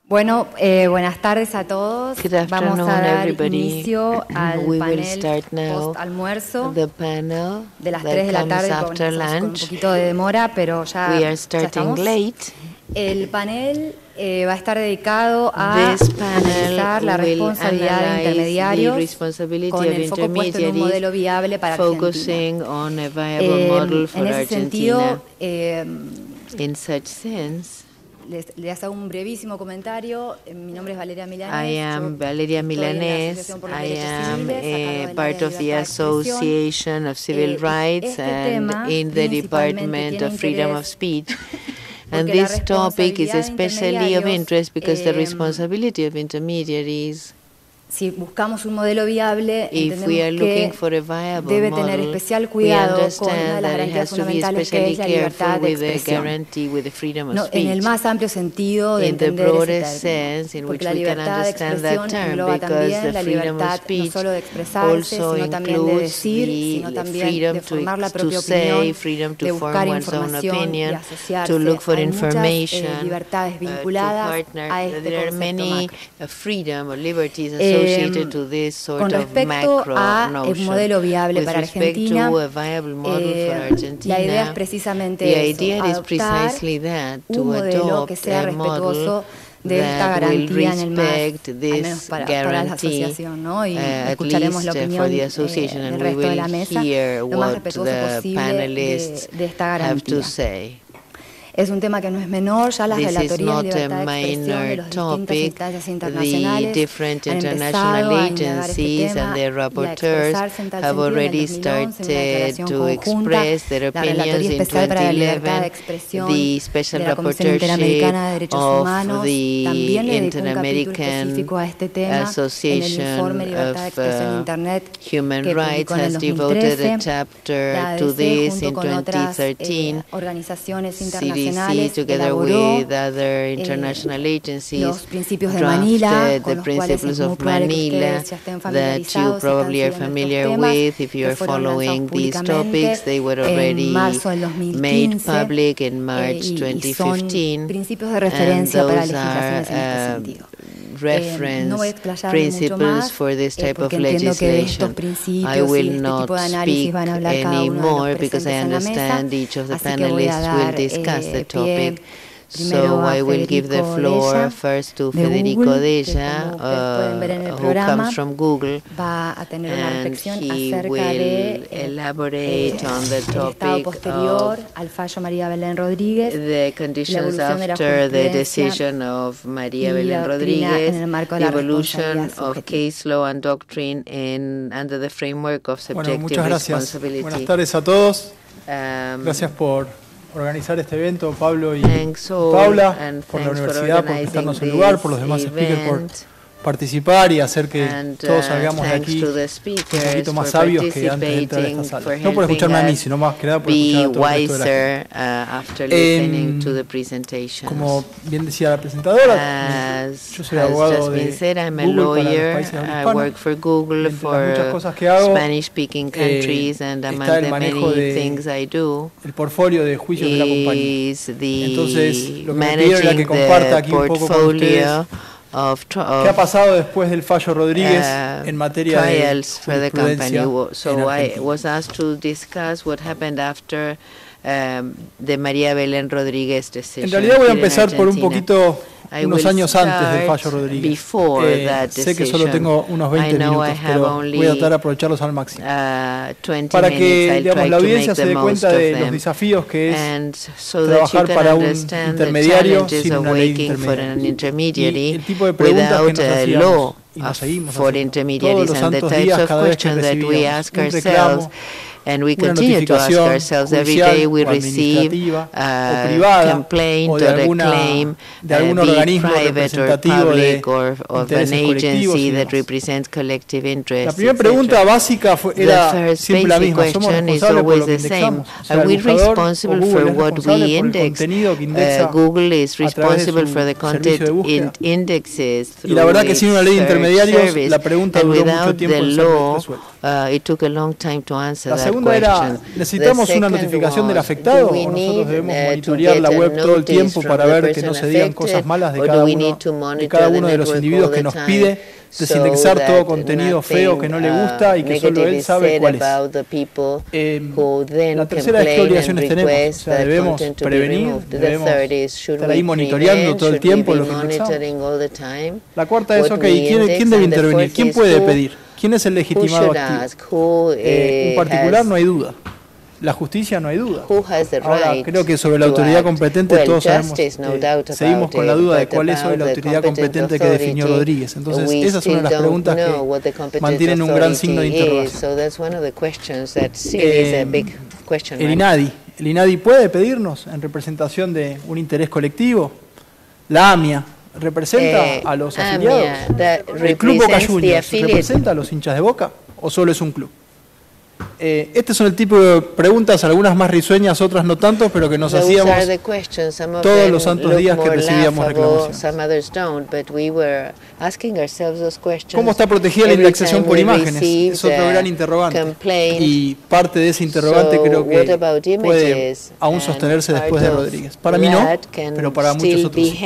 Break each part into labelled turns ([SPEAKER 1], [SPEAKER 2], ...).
[SPEAKER 1] Bueno, buenas tardes a todos. Vamos a dar inicio al panel post-almuerzo de las 3 de la tarde, con un poquito de demora, pero ya estamos. El panel va a estar dedicado a analizar la responsabilidad de intermediarios con el foco puesto en un modelo viable para Argentina. En ese sentido, les hago un brevísimo comentario. Mi nombre es Valeria Milanés.
[SPEAKER 2] I am Valeria Milanés. I am a part of the Association of Civil Rights and in the Department of Freedom of Speech. And this topic is especially of interest because the responsibility of intermediaries,
[SPEAKER 1] si buscamos un modelo viable, entendemos que debe tener especial cuidado con una de las garantías fundamentales, que es la libertad de expresión. En el más amplio sentido de entender ese término, porque la libertad de expresión engloba también la libertad no solo de expresarse, sino también de decir, sino también de formar la propia opinión, de buscar información y asociarse. Hay muchas libertades vinculadas a este concepto con respecto a un modelo viable para Argentina, la idea es precisamente adoptar un modelo que sea respetuoso de esta garantía en el MAS, al menos para la asociación, ¿no? Y escucharemos la opinión del resto de la mesa, lo más respetuoso posible de esta garantía. Es un tema que no es menor, ya las relatorías de libertad de expresión de las distintas instancias internacionales han empezado a indagar este tema y a expresarse en tal sentido. En el 2011, una declaración conjunta, la Relatoría Especial para la Libertad de Expresión de la Comisión Interamericana de Derechos Humanos también le dedicó un capítulo específico a este tema en el informe Libertad de Expresión en Internet que publicó en el 2013. La ADC, junto con otras organizaciones internacionales, elaboró los principios de Manila, con los cuales es muy probable que ustedes ya estén familiarizados, que fueron lanzados públicamente en marzo del 2015 y son principios de referencia para legislaciones en este sentido. No voy a explayarme mucho más porque entiendo que de estos principios y este tipo de análisis van a hablar cada uno de los presentes en la mesa, así que voy a dar pie primero a Federico Della, who comes from Google, va a tener una reflexión acerca de el estado posterior al fallo María Belén Rodríguez,
[SPEAKER 2] the conditions after the decision of María Belén Rodríguez, the evolution of case law and doctrine under the framework of subjective responsibility.
[SPEAKER 3] Buenas tardes a todos. Gracias por organizar este evento, Pablo y Paula, por la universidad, por prestarnos el lugar, por los demás speakers por participar y hacer que todos salgamos de aquí un poquito más sabios que antes de entrar a esta sala. No por escucharme a mí, sino más que nada por escuchar a todo el resto de la gente. Como bien decía la presentadora, yo soy abogado de Google para los países de habla hispana. Entre las muchas cosas que hago, está el manejo del portfolio de juicios de la compañía. Entonces, lo que me pidieron era que comparta aquí un poco con ustedes ¿qué ha pasado después del fallo Rodríguez en materia de jurisprudencia en Argentina?
[SPEAKER 2] Was asked to discuss what happened after the María Belén Rodríguez decision.
[SPEAKER 3] En realidad voy a empezar por un poquito unos años antes del fallo Rodríguez. Sé que solo tengo unos 20 minutos, pero voy a tratar de aprovecharlos al máximo. Para que la audiencia se dé cuenta de los desafíos que es trabajar para un intermediario sin una ley de intermediario. Y el tipo de preguntas que nos hacíamos y nos seguimos haciendo todos los santos días cada vez que recibíamos un reclamo,
[SPEAKER 2] and we continue to ask ourselves every day we receive a complaint or a claim, be it private or public or of an agency that represents collective interests.
[SPEAKER 3] La primera pregunta básica era siempre la misma. ¿Somos responsables por lo que indexamos?
[SPEAKER 2] Are we responsible for what we index? Google is responsible for the content it indexes through
[SPEAKER 3] y la verdad que sin una ley de intermediarios la pregunta duró mucho tiempo en ser resuelta.
[SPEAKER 2] It took a long time to answer that
[SPEAKER 3] segunda era, ¿necesitamos una notificación del afectado o nosotros debemos monitorear la web todo el tiempo para ver que no se digan cosas malas de cada uno de los individuos que nos pide desindexar todo contenido feo que no le gusta y que solo él sabe cuál es? La tercera es qué obligaciones tenemos. O sea, debemos prevenir, debemos estar ahí monitoreando todo el tiempo lo que indexamos. La cuarta es, ok, ¿quién debe intervenir? ¿Quién puede pedir? ¿Quién es el legitimado activo? Un particular no hay duda. La justicia no hay duda. Ahora, creo que sobre la autoridad competente todos sabemos, seguimos con la duda de cuál es hoy la autoridad competente que definió Rodríguez. Entonces, esa es una de las preguntas que mantienen un gran signo de interrogación. ¿El INADI puede pedirnos en representación de un interés colectivo? La AMIA representa a los afiliados. ¿El Club Boca Juniors representa a los hinchas de Boca o solo es un club? Este son el tipo de preguntas, algunas más risueñas, otras no tanto, pero que nos hacíamos todos los santos días que recibíamos reclamaciones. ¿Cómo está protegida la indexación por imágenes? Es otro gran interrogante. Y parte de ese interrogante creo que puede aún sostenerse después de Rodríguez. Para mí no, pero para muchos otros sí.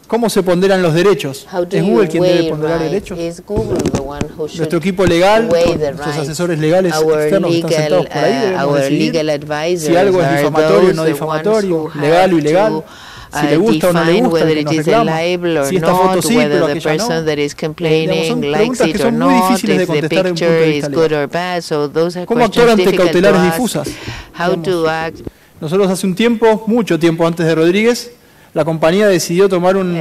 [SPEAKER 3] ¿Cómo se ponderan los derechos? ¿Es Google quien debe ponderar derechos? Nuestro equipo legal, nuestros asesores legales externos que están sentados por ahí, debemos decidir si algo es difamatorio o no difamatorio, legal o ilegal, si le gusta o no le gusta el que nos reclama, si esta foto sí, pero aquella no. Son preguntas que son muy difíciles de contestar desde un punto de vista legal. ¿Cómo actuar ante cautelares difusas? Nosotros hace un tiempo, mucho tiempo antes de Rodríguez, la compañía decidió tomar un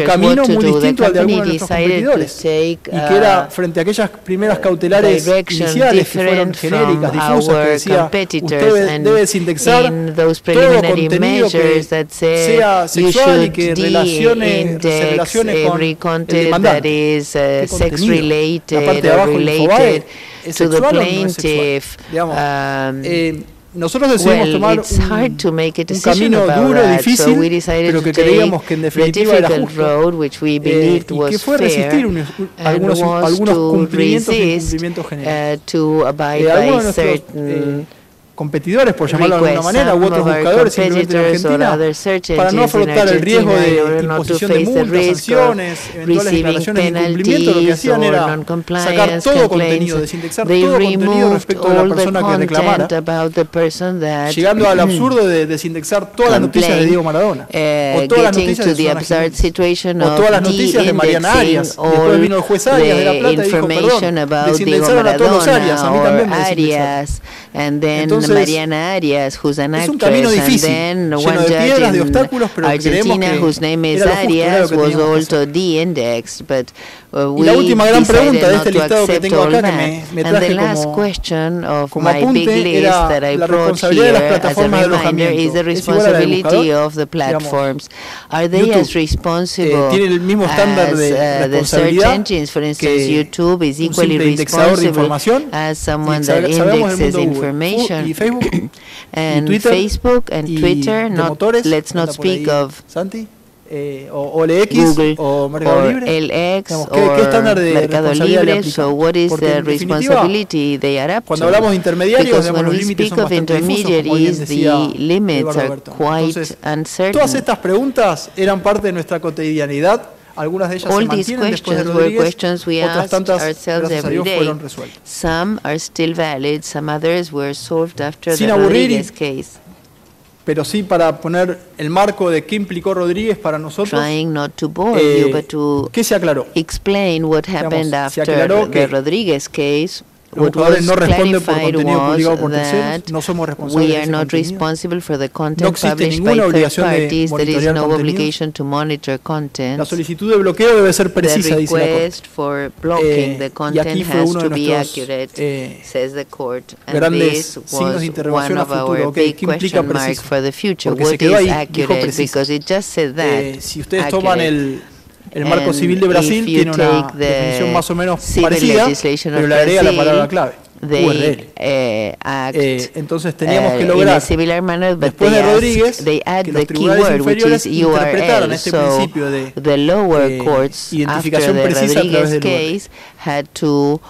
[SPEAKER 3] camino muy distinto al de algunos de nuestros competidores y que era frente a aquellas primeras cautelares iniciales que fueron genéricas, difusas, que decía usted debe desindexar todo contenido que sea sexual y que se relacione con el demandante. ¿Qué contenido? La parte de abajo, el Infobae, ¿es sexual o no es sexual? Digamos, nosotros decidimos tomar un camino duro, difícil, pero que creíamos que en definitiva era justo, y que fue resistir algunos cumplimientos e incumplimientos generales. Algunos de nuestros competidores, por llamarlo de alguna manera, u otros buscadores simplemente en Argentina, para no afrontar el riesgo de imposición de multas, sanciones, eventuales declaraciones de incumplimiento, lo que hacían era sacar todo contenido, desindexar todo contenido respecto de la persona que reclamara, llegando al absurdo de desindexar todas las noticias de Diego Maradona, o todas las noticias de Susana Jiménez, o todas las noticias de Mariana Arias, y después vino el juez Arias de La Plata y dijo, perdón, desindexaron a todos los Arias, a mí también me desindexaron.
[SPEAKER 2] Mariana Arias, who's an actress,
[SPEAKER 3] es un camino difícil, lleno de piedras, de obstáculos, pero
[SPEAKER 2] Argentina, whose name is Arias, was also de-indexed, but
[SPEAKER 3] y la última gran pregunta de este listado que tengo acá, que me traje como apunte, era la responsabilidad de las plataformas de alojamiento. ¿Es igual a la del buscador? Digamos, ¿tiene el mismo estándar de responsabilidad que un simple indexador de información? Sabemos el mundo Google y Facebook y Twitter, de motores,
[SPEAKER 2] let's not speak of
[SPEAKER 3] Santi. O LX
[SPEAKER 2] Google,
[SPEAKER 3] o Mercado Libre,
[SPEAKER 2] LX,
[SPEAKER 3] digamos, ¿qué estándar de
[SPEAKER 2] Mercado Libre? So what is the responsibility they are up to?
[SPEAKER 3] Cuando hablamos de intermediarios,
[SPEAKER 2] because when
[SPEAKER 3] los
[SPEAKER 2] we
[SPEAKER 3] límites
[SPEAKER 2] speak
[SPEAKER 3] son
[SPEAKER 2] of
[SPEAKER 3] bastante
[SPEAKER 2] intermediaries,
[SPEAKER 3] difusos,
[SPEAKER 2] the limits are quite
[SPEAKER 3] Entonces,
[SPEAKER 2] uncertain.
[SPEAKER 3] todas estas preguntas eran parte de nuestra cotidianidad. Algunas de ellas se mantienen después de Rodríguez, otras tantas, gracias a Dios, fueron resueltas.
[SPEAKER 2] Some are still valid, some others were solved after the Rodríguez case.
[SPEAKER 3] Pero sí para poner el marco de qué implicó Rodríguez para nosotros. ¿Qué se aclaró?
[SPEAKER 2] Explain what happened after the Rodríguez case.
[SPEAKER 3] Los buscadores no responden por contenido publicado por terceros, no somos responsables de ese contenido. No existe ninguna obligación de monitorear contenido. La solicitud de bloqueo debe ser precisa, dice la Corte. Y aquí fue uno de nuestros grandes signos de interrogación a futuro. Okay, ¿qué implica preciso? Porque se quedó ahí, dijo preciso. Si ustedes toman el marco civil de Brasil tiene una definición más o menos parecida, pero le agrega la palabra clave.
[SPEAKER 2] they act
[SPEAKER 3] entonces teníamos que lograr,
[SPEAKER 2] in a similar manner, but
[SPEAKER 3] después de Rodríguez,
[SPEAKER 2] they add
[SPEAKER 3] que
[SPEAKER 2] the
[SPEAKER 3] los tribunales
[SPEAKER 2] keyword, which is
[SPEAKER 3] interpretaran
[SPEAKER 2] URL.
[SPEAKER 3] este
[SPEAKER 2] So
[SPEAKER 3] principio de
[SPEAKER 2] the lower courts, after
[SPEAKER 3] identificación
[SPEAKER 2] the
[SPEAKER 3] precisa a través
[SPEAKER 2] Rodríguez
[SPEAKER 3] del
[SPEAKER 2] case, had to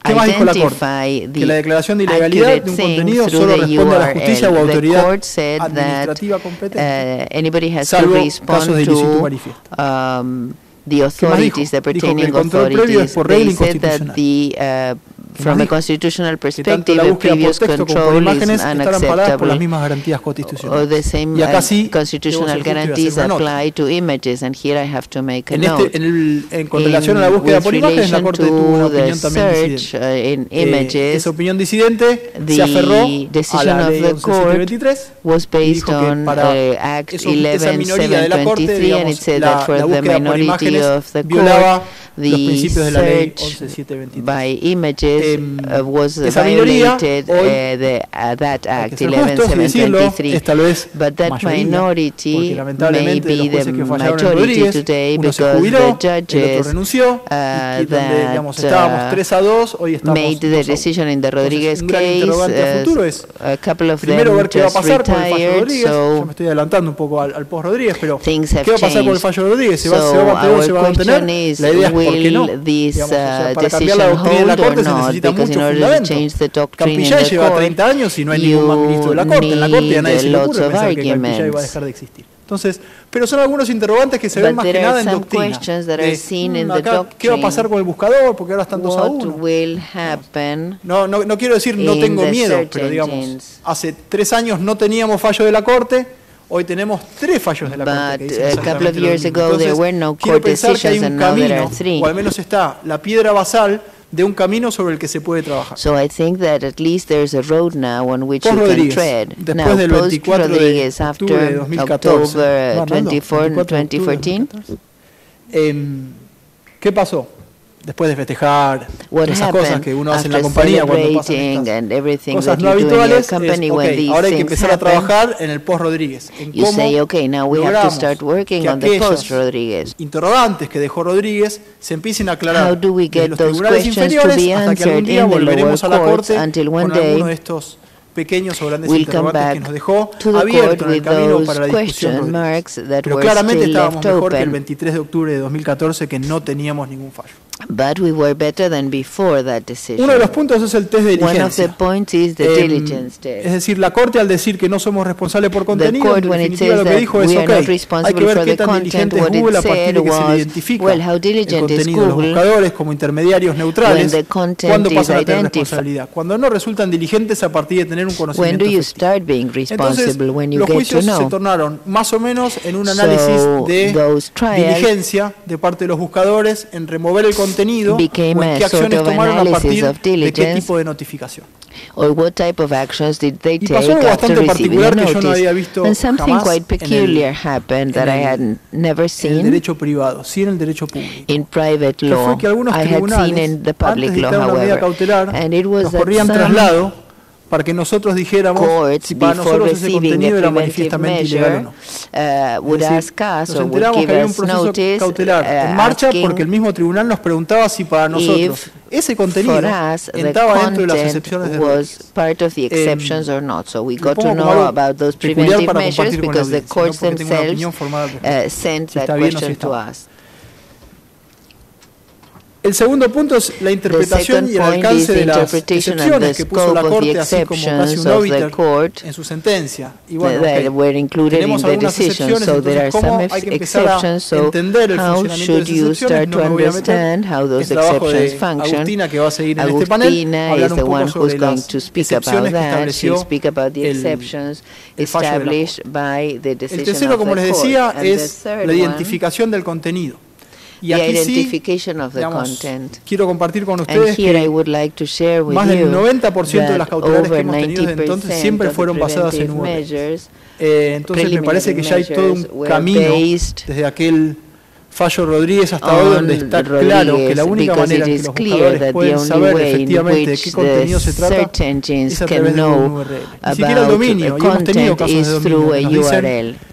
[SPEAKER 3] ¿Qué más dijo la Corte? Que la declaración de ilegalidad de un contenido solo responde a la justicia o autoridad administrativa competente, salvo casos de ilícito manifiesto.
[SPEAKER 2] The authorities, the pertaining authorities, they said that the from a constitutional perspective, the previous control is unacceptable, or the same constitutional guarantees apply to images, and here I have to make a note.
[SPEAKER 3] En relación a la búsqueda por imágenes, la Corte tuvo una opinión también disidente. Esa opinión disidente se aferró a la ley 1123
[SPEAKER 2] was based on Act 11.723, and it said that for the minority of the court, the search by images was violated that Act 11.723, but that minority may be the majority today because the judges that made the decision in the Rodríguez case, a couple of them just retired, so things have changed. So our question is, will this decision hold or not? Because in order to change the doctrine in the court, you need lots of arguments.
[SPEAKER 3] Entonces, pero son algunos interrogantes que se ven más que nada en doctrina. ¿Qué va a pasar con el buscador? Porque ahora están 2-1. No quiero decir no tengo miedo, pero digamos, hace 3 años no teníamos fallo de la Corte. Hoy tenemos 3 fallos de la Corte.
[SPEAKER 2] A couple of years ago there were no court decisions, and now there are 3.
[SPEAKER 3] O al menos está la piedra basal de un camino sobre el que se puede trabajar.
[SPEAKER 2] So I think that at least there's a road now on which you can tread.
[SPEAKER 3] Después del 24 de octubre de 2014,
[SPEAKER 2] October 24, 2014.
[SPEAKER 3] ¿Qué pasó? Después de festejar esas cosas que uno hace en la compañía cuando pasan estas cosas no habituales, ahora hay que empezar a trabajar en el post-Rodríguez, en cómo logramos que aquellos interrogantes que dejó Rodríguez se empiecen a aclarar desde los tribunales inferiores hasta que algún día volveremos a la Corte con alguno de estos pequeños o grandes interrogantes que nos dejó abierto en el camino para la discusión Rodríguez. Pero claramente estábamos mejor que el 23 de octubre de 2014, que no teníamos ningún fallo.
[SPEAKER 2] But we were better than before that decision.
[SPEAKER 3] Uno de los puntos es el test de diligencia.
[SPEAKER 2] One of the points is the diligence test.
[SPEAKER 3] Es decir, la Corte al decir que no somos responsables por contenido, en definitiva lo que dijo es, hay que ver qué tan diligente es Google a partir de que se le identifica el contenido de los buscadores como intermediarios neutrales, cuando pasan a tener responsabilidad. Cuando no resultan diligentes a partir de tener un conocimiento efectivo. Entonces, los juicios se tornaron más o menos en un análisis de diligencia de parte de los buscadores en remover el contenido o en qué acciones tomaron a partir de qué tipo de notificación.
[SPEAKER 2] Or what type of actions did they take
[SPEAKER 3] after receiving a notice?
[SPEAKER 2] And something quite peculiar happened that I had never seen.
[SPEAKER 3] En el derecho privado, sí en el derecho público.
[SPEAKER 2] In private law, I had seen in the public law, however, and it was that some
[SPEAKER 3] para que nosotros dijéramos si para nosotros ese contenido era manifiestamente ilegal o no.
[SPEAKER 2] Would ask us
[SPEAKER 3] nos enteramos que había un proceso cautelar en marcha porque el mismo tribunal nos preguntaba si para nosotros ese contenido entraba dentro de las excepciones de
[SPEAKER 2] was part of the exceptions or not. So we got to know about those preventive measures because the courts themselves sent that question to us.
[SPEAKER 3] El segundo punto es la interpretación y el alcance de las excepciones que puso la Corte, así como casi un óbiter en su sentencia. Y bueno, tenemos algunas excepciones, entonces cómo hay que empezar a entender el funcionamiento de esas excepciones. No me voy a meter, es trabajo de Agustina, que va a seguir en este panel, hablar un poco sobre las excepciones que estableció el fallo de la Corte. El tercero, como les decía, es la identificación del contenido. Y aquí sí, digamos, quiero compartir con ustedes que más del 90% de las cautelares que hemos tenido desde entonces siempre fueron basadas en URL. Entonces me parece que ya hay todo un camino desde aquel fallo Rodríguez hasta hoy donde está claro que la única manera en que los buscadores pueden saber efectivamente de qué contenido se trata es a través de un URL. Ni siquiera el dominio, y hemos tenido casos de dominio que nos dicen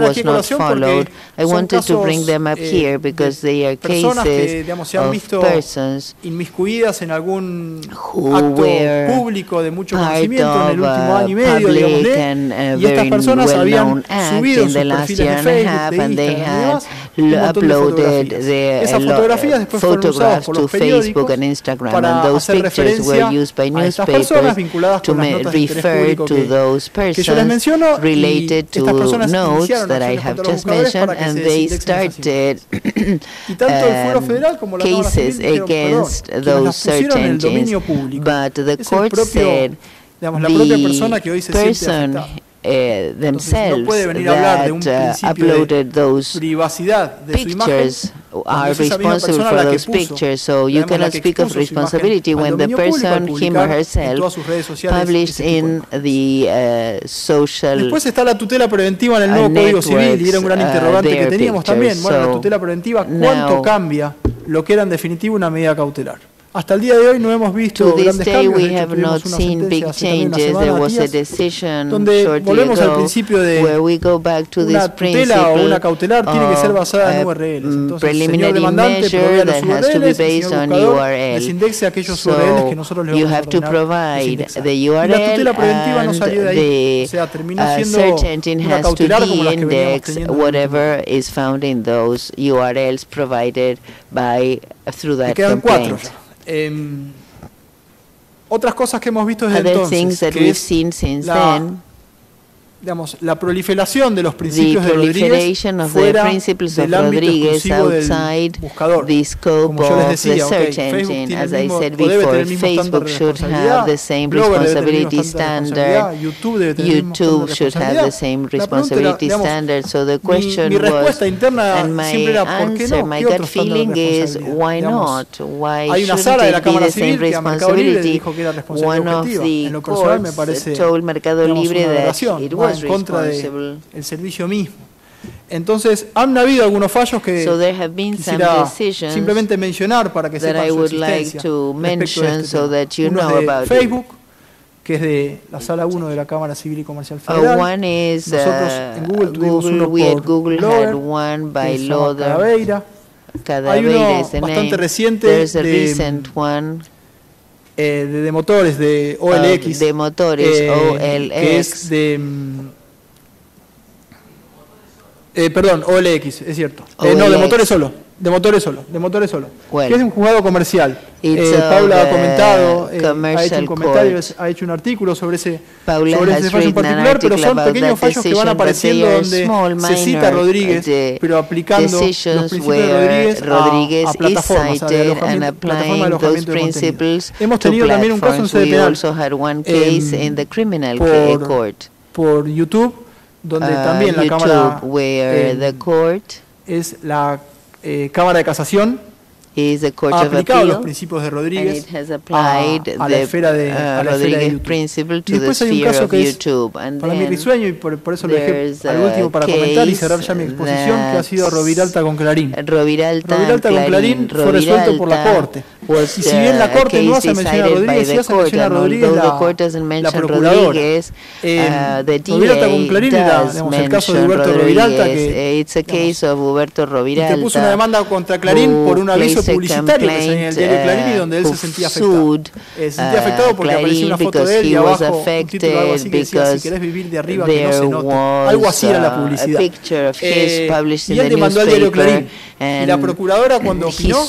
[SPEAKER 2] was not followed. I wanted to bring them up here because they are cases of persons
[SPEAKER 3] inmiscuidas en algún
[SPEAKER 2] who were
[SPEAKER 3] público de mucho conocimiento
[SPEAKER 2] en
[SPEAKER 3] el último año y medio,
[SPEAKER 2] digámosle, y estas personas habían subido sus perfiles de Facebook, de Instagram uploaded their photographs to Facebook and Instagram, and those pictures were used by newspapers to refer to those persons related to notes that I have just mentioned, and they started cases against those search engines. But the court said the person themselves that uploaded those pictures are responsible for those pictures. So you cannot speak of responsibility when the person, him or herself, published in the social
[SPEAKER 3] Después está la tutela preventiva en el nuevo Código Civil, y era un gran interrogante que teníamos también. Bueno, la tutela preventiva, ¿cuánto cambia lo que era en definitivo una medida cautelar? Hasta el día de hoy no hemos visto grandes cambios.
[SPEAKER 2] We have not seen big changes. There was a decision
[SPEAKER 3] donde volvemos al principio de una tutela o una cautelar tiene que ser basada en URLs. Entonces, el señor demandante provee los URLs, el señor buscador les indexe aquellos URLs que nosotros le vamos a ordenar indexar. Y la tutela preventiva no salió de ahí. O sea, terminó siendo una cautelar como las que veníamos teniendo.
[SPEAKER 2] Whatever is found in those URLs provided by through that complaint.
[SPEAKER 3] Otras cosas que hemos visto desde entonces, que es la proliferación de los principios de Rodríguez fuera del ámbito exclusivo del buscador. Como yo les decía, Facebook tiene el mismo, o debe tener el mismo estándar de responsabilidad, Blogger debe tener el mismo estándar de responsabilidad, YouTube debe tener el mismo estándar de responsabilidad. Mi respuesta interna siempre era, ¿por qué no? ¿Qué otro estándar de responsabilidad? Hay una sala de la Cámara Civil que a Mercado Libre dijo que era responsabilidad objetiva. En lo personal me parece una aberración. En contra del servicio mismo. Entonces, han habido algunos fallos que quisiera simplemente mencionar para que sepan su existencia respecto de este tema. Uno es de Facebook, que es de la Sala 1 de la Cámara Civil y Comercial Federal. Nosotros en Google tuvimos uno por Blogger, que es Cadaveira. Hay uno bastante reciente de motores, de OLX, que es de perdón, OLX, es cierto. No, de motores solo. Que es un juzgado comercial. Paula ha comentado, ha hecho un comentario, ha hecho un artículo sobre ese fallo en particular, pero son pequeños fallos que van apareciendo donde se cita a Rodríguez, pero aplicando los principios de Rodríguez a plataformas, plataforma de alojamiento de contenido. Hemos tenido también un caso en sede penal por YouTube, donde también la Cámara es la Cámara de Casación ha aplicado los principios de Rodríguez a la esfera de YouTube. Y después hay un caso que es para mí risueño, y por eso lo dejé al último para comentar y cerrar ya mi exposición, que ha sido Roviralta con Clarín. Roviralta con Clarín fue resuelto por la Corte. Y si bien la Corte no hace mención a Rodríguez, sí hace mención a Rodríguez la Procuradora. Roviralta con Clarín era el caso de Huberto Roviralta, que puso una demanda contra Clarín por un aviso publicitario que salía en el diario Clarín y donde él se sentía afectado. Porque aparecía una foto de él y abajo un título algo así que decía: si querés vivir de arriba que no se note. Algo así era la publicidad. Y él demandó al diario Clarín. Y la Procuradora, cuando opinó,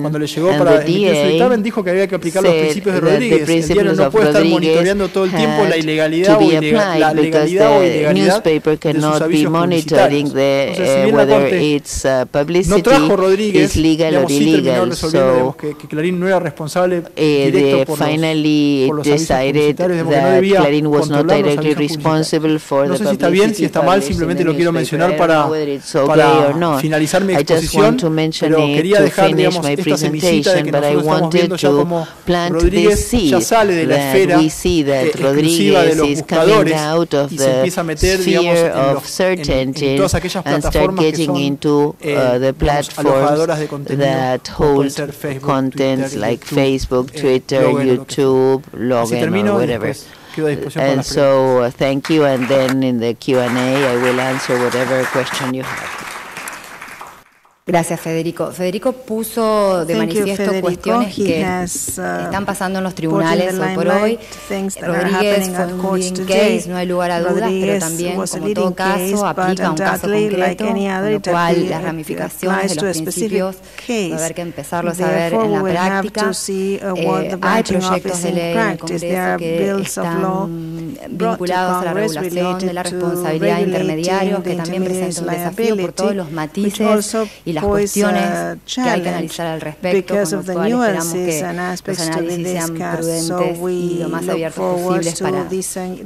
[SPEAKER 3] cuando le llegó para emitir su dictamen, dijo que había que aplicar los principios de Rodríguez. El diario no puede estar monitoreando todo el tiempo la legalidad o ilegalidad de sus avisos publicitarios. Entonces, si bien la Corte no trajo Rodríguez, sí terminó resolviendo que Clarín no era responsable directo por los avisos publicitarios, que no debía controlar los avisos publicitarios. No sé si está bien, si está mal, simplemente lo quiero mencionar para finalizar mi exposición, pero quería dejar, digamos, esta semillita de que nosotros estamos viendo ya como Rodríguez ya sale de la esfera exclusiva de los buscadores y se empieza a meter, digamos, en todas aquellas plataformas que son alojadoras de contenido, como puede ser Facebook, Twitter, YouTube, Logan, or whatever.
[SPEAKER 2] And so thank you, and then in the Q&A I will answer whatever question you have.
[SPEAKER 1] Gracias, Federico. Federico puso de manifiesto cuestiones que están pasando en los tribunales hoy por hoy. Rodríguez fue un leading case, no hay lugar a dudas, pero también, como todo caso, aplica a un caso concreto, con lo cual las ramificaciones de los principios va a haber que empezarlos a ver en la práctica. Hay proyectos de ley en el Congreso que están vinculados a la regulación de la responsabilidad de intermediarios, que también presenta un desafío por todos los matices y las cuestiones que hay que analizar al respecto, con lo cual esperamos que los análisis sean prudentes y lo más abiertos posibles para que sean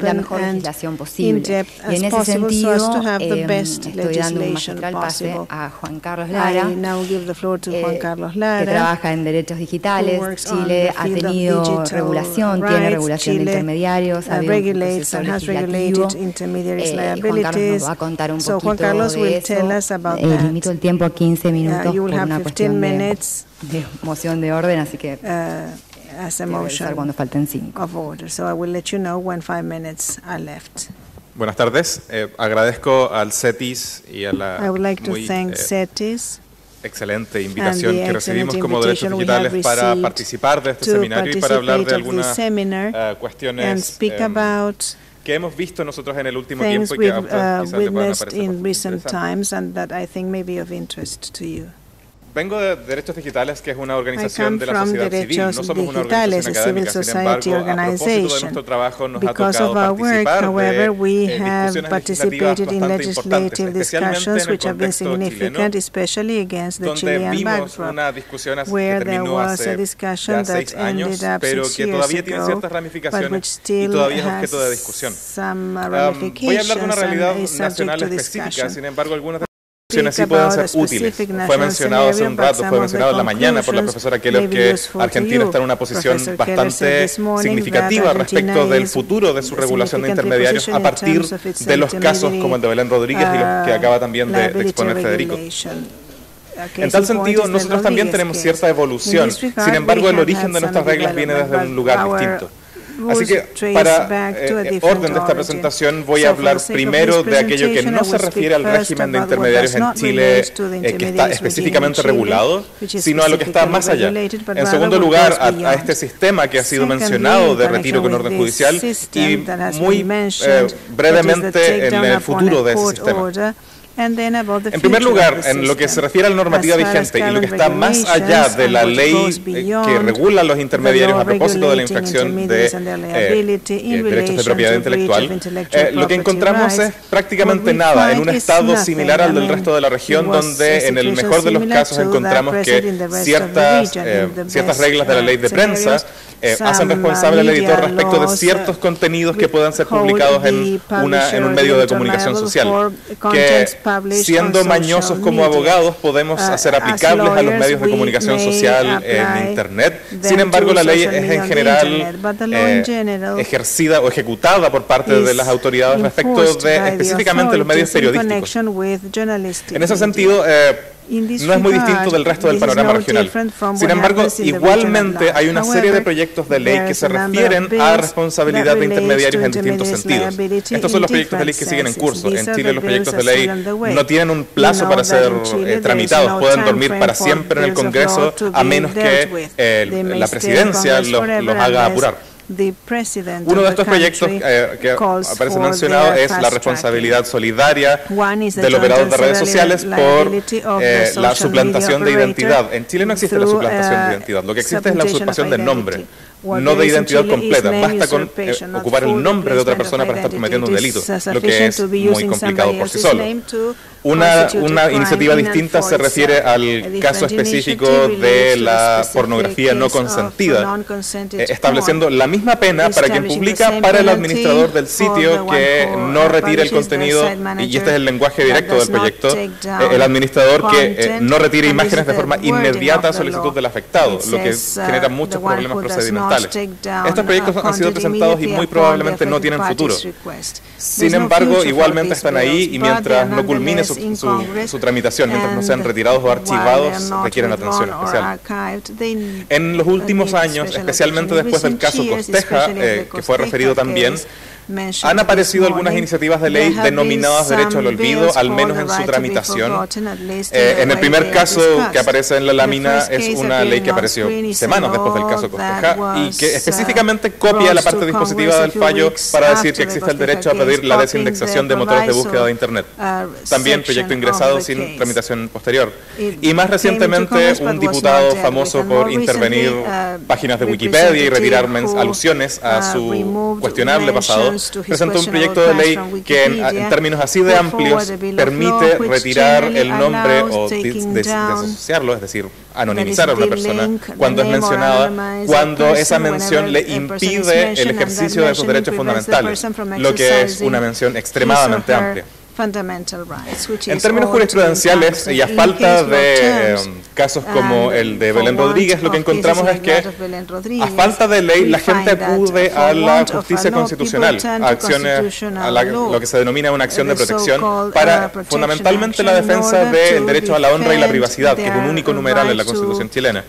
[SPEAKER 1] la mejor legislación posible. Y en ese sentido, estoy dando un magistral pase a Juan Carlos Lara, que trabaja en derechos digitales. Chile ha tenido regulación, tiene regulación de intermediarios, ha habido un proceso legislativo. Juan Carlos nos va a contar un poquito de eso. Limito el tiempo a 15 minutos por una cuestión de moción de orden, así que cuando falten 5.
[SPEAKER 4] Buenas tardes. Agradezco al CETIS y a la excelente invitación que recibimos como Derechos Digitales para participar de este seminario y para hablar de algunas cuestiones que hemos visto nosotros en el último tiempo y que a ustedes quizás le puedan parecer. Vengo de Derechos Digitales, que es una organización de la sociedad civil. No somos una organización académica, sin embargo, a propósito de nuestro trabajo nos ha tocado participar de discusiones legislativas bastante importantes, especialmente en el contexto chileno, donde vimos una discusión que terminó hace ya 6 años, pero que todavía tiene ciertas ramificaciones y todavía es objeto de discusión. Voy a hablar de una realidad nacional específica, sin embargo, algunas sí pueden ser útiles. Fue mencionado hace un rato, fue mencionado en la mañana por la profesora Keller que Argentina está en una posición bastante significativa respecto del futuro de su regulación de intermediarios a partir de los casos como el de Belén Rodríguez y los que acaba también de exponer Federico. En tal sentido, nosotros también tenemos cierta evolución. Sin embargo, el origen de nuestras reglas viene desde un lugar distinto. Así que, para orden de esta presentación, voy a hablar primero de aquello que no se refiere al régimen de intermediarios en Chile, que está específicamente regulado, sino a lo que está más allá. En segundo lugar, a este sistema que ha sido mencionado de retiro con orden judicial y muy brevemente en el futuro de ese sistema. En primer lugar, en lo que se refiere a la normativa vigente y lo que está más allá de la ley que regula los intermediarios a propósito de la infracción de derechos de propiedad intelectual, lo que encontramos es prácticamente nada en un estado similar al del resto de la región, donde en el mejor de los casos encontramos que ciertas reglas de la ley de prensa hacen responsable al editor respecto de ciertos contenidos que puedan ser publicados en un medio de comunicación social, que siendo mañosos como abogados podemos hacer aplicables a los medios de comunicación social en Internet. Sin embargo, la ley es en general ejercida o ejecutada por parte de las autoridades respecto de específicamente los medios periodísticos. En ese sentido, no es muy distinto del resto del panorama regional. Sin embargo, igualmente hay una serie de proyectos de ley que se refieren a responsabilidad de intermediarios en distintos sentidos. Estos son los proyectos de ley que siguen en curso. En Chile los proyectos de ley no tienen un plazo para ser tramitados, pueden dormir para siempre en el Congreso a menos que la presidencia los haga apurar. Uno de estos proyectos que aparece mencionado es la responsabilidad solidaria del operador de redes sociales por la suplantación de identidad. En Chile no existe la suplantación de identidad, lo que existe es la usurpación de nombre, no de identidad completa. Basta con ocupar el nombre de otra persona para estar cometiendo un delito, lo que es muy complicado por sí solo. Una iniciativa distinta se refiere al caso específico de la pornografía no consentida, estableciendo la misma pena para quien publica para el administrador del sitio que no retire el contenido, y este es el lenguaje directo del proyecto, el administrador que no retire imágenes de forma inmediata a solicitud del afectado, lo que genera muchos problemas procedimentales. Estos proyectos han sido presentados y muy probablemente no tienen futuro. Sin embargo, igualmente están ahí y mientras no culmine su tramitación, mientras no sean retirados o archivados, requieren atención especial. En los últimos años, especialmente después del caso Costeja, que fue referido también, han aparecido algunas iniciativas de ley denominadas derecho al olvido, al menos en su tramitación. En el primer caso que aparece en la lámina es una ley que apareció semanas después del caso Costeja y que específicamente copia la parte dispositiva del fallo para decir que existe el derecho a pedir la desindexación de motores de búsqueda de Internet. También proyecto ingresado sin tramitación posterior. Y más recientemente, un diputado famoso por intervenir páginas de Wikipedia y retirar alusiones a su cuestionable pasado, presentó un proyecto de ley que en términos así de amplios permite retirar el nombre o desasociarlo, es decir, anonimizar a una persona cuando es mencionada, cuando esa mención le impide el ejercicio de sus derechos fundamentales, lo que es una mención extremadamente amplia. En términos jurisprudenciales y a falta de casos como el de Belén Rodríguez, lo que encontramos es que a falta de ley la gente acude a la justicia constitucional, a acciones, a lo que se denomina una acción de protección para fundamentalmente la defensa del derecho a la honra y la privacidad, que es un único numeral en la Constitución chilena,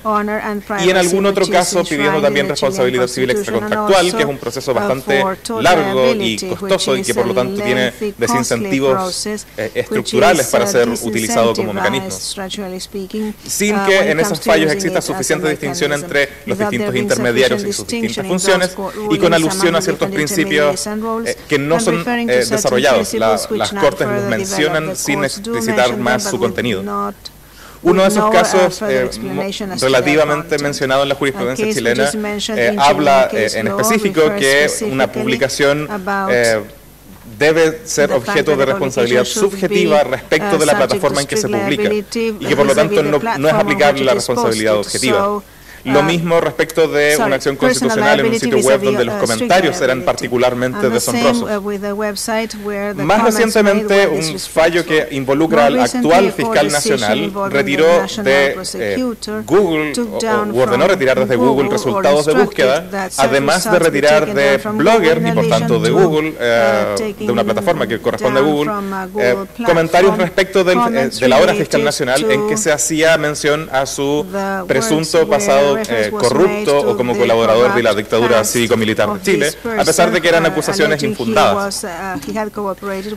[SPEAKER 4] y en algún otro caso pidiendo también responsabilidad civil extracontractual, que es un proceso bastante largo y costoso y que por lo tanto tiene desincentivos estructurales para ser utilizado como mecanismo, sin que en esos fallos exista suficiente distinción entre los distintos intermediarios y sus distintas funciones y con alusión a ciertos principios que no son desarrollados. Las Cortes los mencionan sin explicitar más su contenido. Uno de esos casos relativamente mencionado en la jurisprudencia chilena habla en específico que una publicación debe ser objeto de responsabilidad subjetiva respecto de la plataforma en que se publica y que por lo tanto no es aplicable la responsabilidad objetiva. Lo mismo respecto de una acción constitucional en un sitio web donde los comentarios eran particularmente deshonrosos. Más recientemente, un fallo que involucra al actual fiscal nacional retiró de Google, o ordenó retirar desde Google resultados de búsqueda, además de retirar de Blogger, y por tanto de Google, de una plataforma que corresponde a Google, comentarios respecto de la hora fiscal nacional en que se hacía mención a su presunto pasado corrupto o como colaborador de la dictadura cívico-militar de Chile, a pesar de que eran acusaciones infundadas.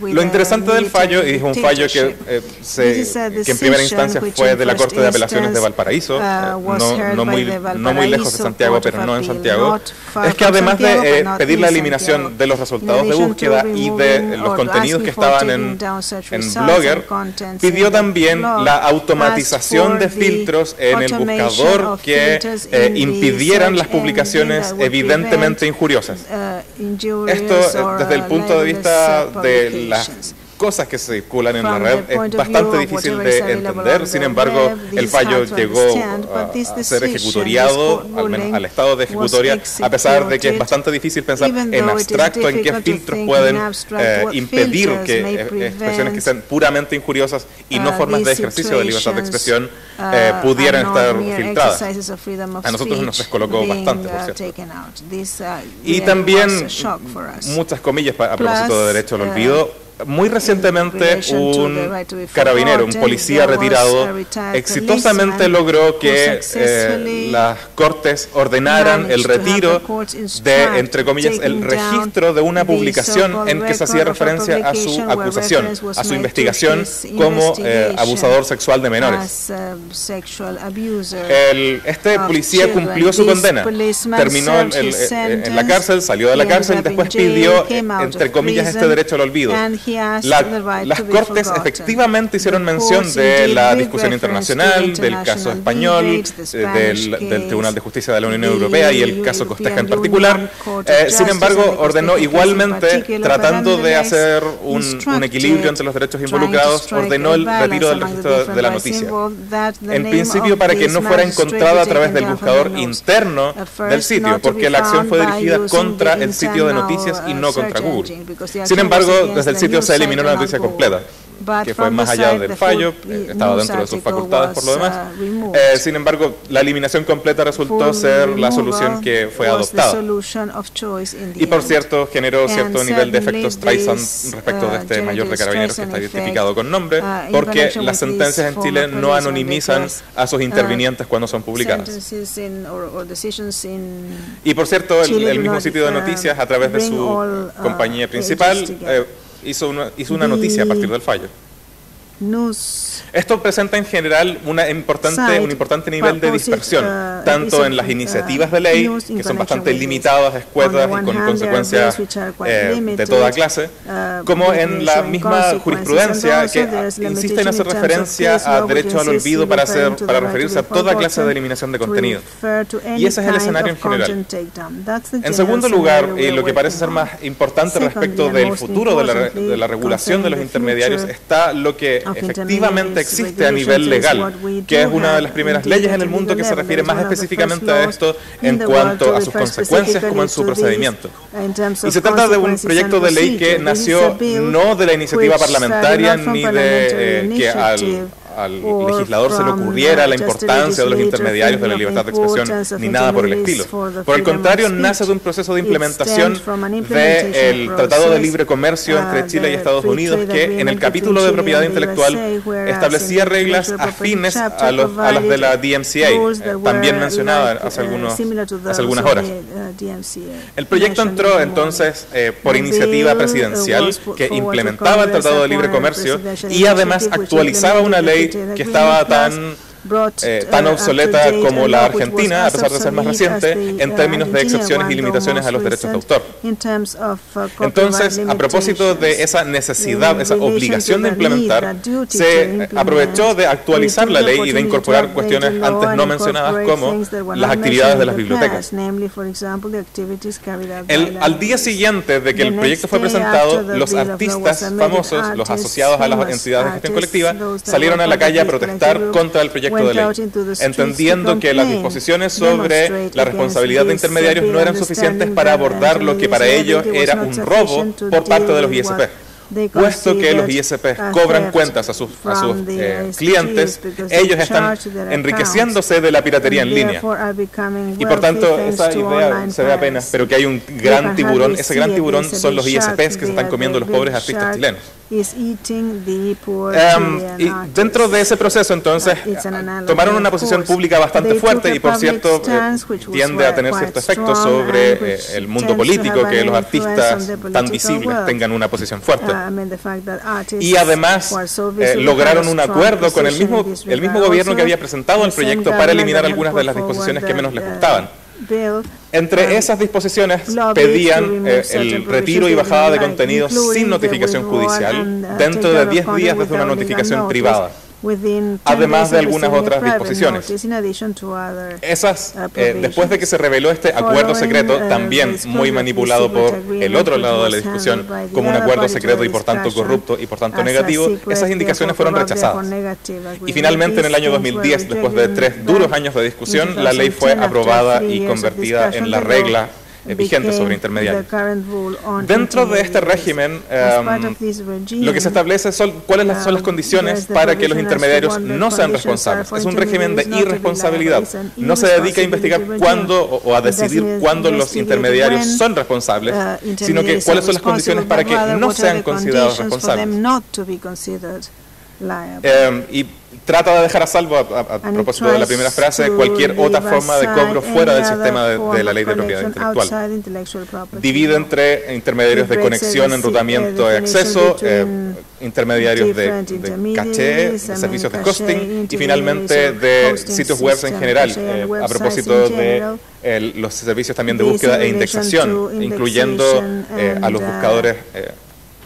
[SPEAKER 4] Lo interesante del fallo, y es un fallo que en primera instancia fue de la Corte de Apelaciones de Valparaíso, no muy lejos de Santiago, pero no en Santiago, es que además de pedir la eliminación de los resultados de búsqueda y de los contenidos que estaban en Blogger, pidió también la automatización de filtros en el buscador que impidieran las publicaciones evidentemente injuriosas. Esto, desde el punto de vista de las cosas que circulan en la red, es bastante difícil de entender. Sin embargo, el fallo llegó a ser ejecutoriado, al menos al estado de ejecutoria, a pesar de que es bastante difícil pensar en abstracto en qué filtros pueden impedir que expresiones que sean puramente injuriosas y no formas de ejercicio de libertad de expresión pudieran estar filtradas. A nosotros nos descolocó bastante, por cierto. Y también, muchas comillas a propósito de derecho al olvido, muy recientemente un carabinero, un policía retirado, exitosamente logró que las Cortes ordenaran el retiro de, entre comillas, el registro de una publicación en que se hacía referencia a su acusación, a su investigación como abusador sexual de menores. Este policía cumplió su condena, terminó en la cárcel, salió de la cárcel y después pidió, entre comillas, este derecho al olvido. Las Cortes efectivamente hicieron mención de la discusión internacional, del caso español, del Tribunal de Justicia de la Unión Europea y el caso Costeja en particular. Sin embargo, ordenó igualmente, tratando de hacer un equilibrio entre los derechos involucrados, ordenó el retiro del registro de la noticia. En principio, para que no fuera encontrada a través del buscador interno del sitio, porque la acción fue dirigida contra el sitio de noticias y no contra Google. Sin embargo, desde el sitio se eliminó la noticia completa. que fue más allá del fallo, estaba dentro de sus facultades por lo demás. Sin embargo, la eliminación completa resultó ser la solución que fue adoptada. Y por cierto, generó cierto nivel de efectos Streisand respecto de este mayor de carabineros que está identificado con nombre, porque las sentencias en Chile no anonimizan a sus intervinientes cuando son publicadas. Y por cierto, el mismo sitio de noticias, a través de su compañía principal, hizo una noticia a partir del fallo. Esto presenta en general un importante nivel de dispersión, tanto en las iniciativas de ley, que son bastante limitadas, escuetas y con consecuencias de toda clase, como en la misma jurisprudencia que insiste en hacer referencia a derecho al olvido para referirse a toda clase de eliminación de contenido. Y ese es el escenario en general. En segundo lugar, y lo que parece ser más importante respecto del futuro de la regulación de los intermediarios, está lo que efectivamente existe a nivel legal, que es una de las primeras leyes en el mundo que se refiere más específicamente a esto en cuanto a sus consecuencias como en su procedimiento. Y se trata de un proyecto de ley que nació no de la iniciativa parlamentaria ni de que al legislador se le ocurriera la importancia de los intermediarios de la libertad de expresión, ni nada por el estilo. Por el contrario, nace de un proceso de implementación del Tratado de Libre Comercio entre Chile y Estados Unidos, que en el capítulo de propiedad intelectual establecía reglas afines a las de la DMCA, también mencionada hace algunas horas. El proyecto entró entonces por iniciativa presidencial que implementaba el Tratado de Libre Comercio y además actualizaba una ley que estaba tan obsoleta como la Argentina, a pesar de ser más reciente, en términos de excepciones y limitaciones a los derechos de autor. Entonces, a propósito de esa necesidad, esa obligación de implementar, se aprovechó de actualizar la ley y de incorporar cuestiones antes no mencionadas como las actividades de las bibliotecas. Al día siguiente de que el proyecto fue presentado, los artistas famosos, los asociados a las entidades de gestión colectiva, salieron a la calle a protestar contra el proyecto de ley, entendiendo que las disposiciones sobre la responsabilidad de intermediarios no eran suficientes para abordar lo que para ellos era un robo por parte de los ISP. Puesto que los ISP cobran cuentas a sus clientes, ellos están enriqueciéndose de la piratería en línea. Y por tanto, esa idea se ve apenas, pero que hay un gran tiburón. Ese gran tiburón son los ISPs que se están comiendo los pobres artistas chilenos. Y dentro de ese proceso, entonces, tomaron una posición pública bastante fuerte y, por cierto, tiende a tener cierto efecto sobre el mundo político, que los artistas tan visibles tengan una posición fuerte. Y además lograron un acuerdo con el mismo gobierno que había presentado el proyecto para eliminar algunas de las disposiciones que menos les gustaban. Entre esas disposiciones pedían el retiro y bajada de contenidos sin notificación judicial dentro de 10 días desde una notificación privada, además de algunas otras disposiciones. Esas, después de que se reveló este acuerdo secreto, también muy manipulado por el otro lado de la discusión como un acuerdo secreto y por tanto corrupto y por tanto negativo, esas indicaciones fueron rechazadas. Y finalmente en el año 2010, después de 3 duros años de discusión, la ley fue aprobada y convertida en la regla vigente sobre intermediarios. Dentro de este régimen, lo que se establece son cuáles son las condiciones para que los intermediarios no sean responsables. Es un régimen de irresponsabilidad. No se dedica a investigar cuándo o a decidir cuándo los intermediarios son responsables, sino que cuáles son las condiciones para que no sean considerados responsables. Y trata de dejar a salvo, a propósito de la primera frase, cualquier otra forma de cobro fuera del sistema de la ley de propiedad intelectual. Divide entre intermediarios de conexión, enrutamiento y acceso, intermediarios de caché, servicios de hosting y finalmente de sitios web en general, a propósito de los servicios también de búsqueda e indexación, incluyendo a los buscadores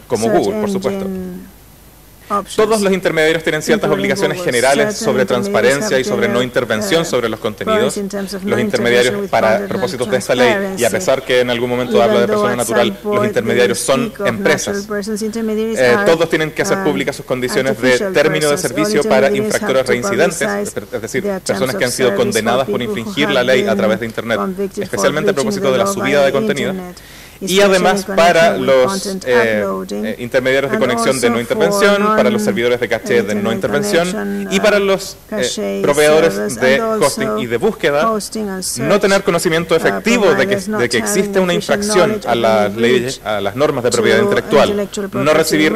[SPEAKER 4] como Google, por supuesto. Todos los intermediarios tienen ciertas obligaciones generales sobre transparencia y sobre no intervención sobre los contenidos. Los intermediarios, para propósitos de esta ley, y a pesar que en algún momento habla de persona natural, los intermediarios son empresas. Todos tienen que hacer públicas sus condiciones de término de servicio para infractores reincidentes, es decir, personas que han sido condenadas por infringir la ley a través de Internet, especialmente a propósito de la subida de contenido. y además para los intermediarios de conexión de no intervención, para los servidores de caché de no intervención y para los proveedores de hosting y de búsqueda, no tener conocimiento efectivo de que existe una infracción a las leyes, a las normas de propiedad intelectual, no recibir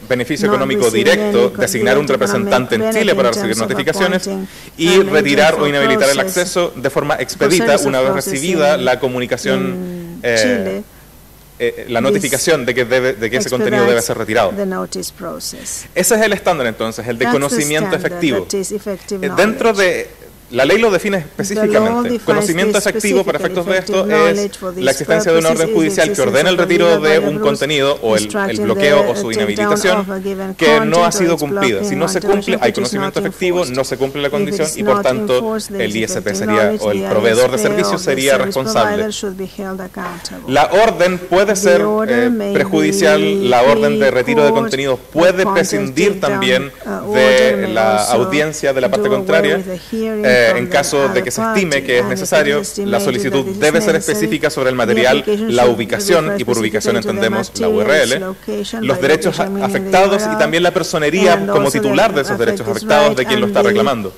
[SPEAKER 4] beneficio económico directo, designar un representante en Chile para recibir notificaciones y retirar o inhabilitar el acceso de forma expedita una vez recibida la comunicación la notificación de que ese contenido debe ser retirado. Ese es el estándar entonces, el de conocimiento efectivo. Dentro de la ley lo define específicamente. Conocimiento efectivo para efectos de esto es la existencia de una orden judicial que ordena el retiro de un contenido o el bloqueo o su inhabilitación que no ha sido cumplida. Si no se cumple, hay conocimiento efectivo, no se cumple la condición y por tanto el ISP sería, o el proveedor de servicios sería responsable. La orden puede ser prejudicial, la orden de retiro de contenido puede prescindir también de la audiencia de la parte contraria. En caso de que se estime que es necesario, la solicitud debe ser específica sobre el material, la ubicación, y por ubicación entendemos la URL, los derechos afectados y también la personería como titular de esos derechos afectados de quien lo está reclamando.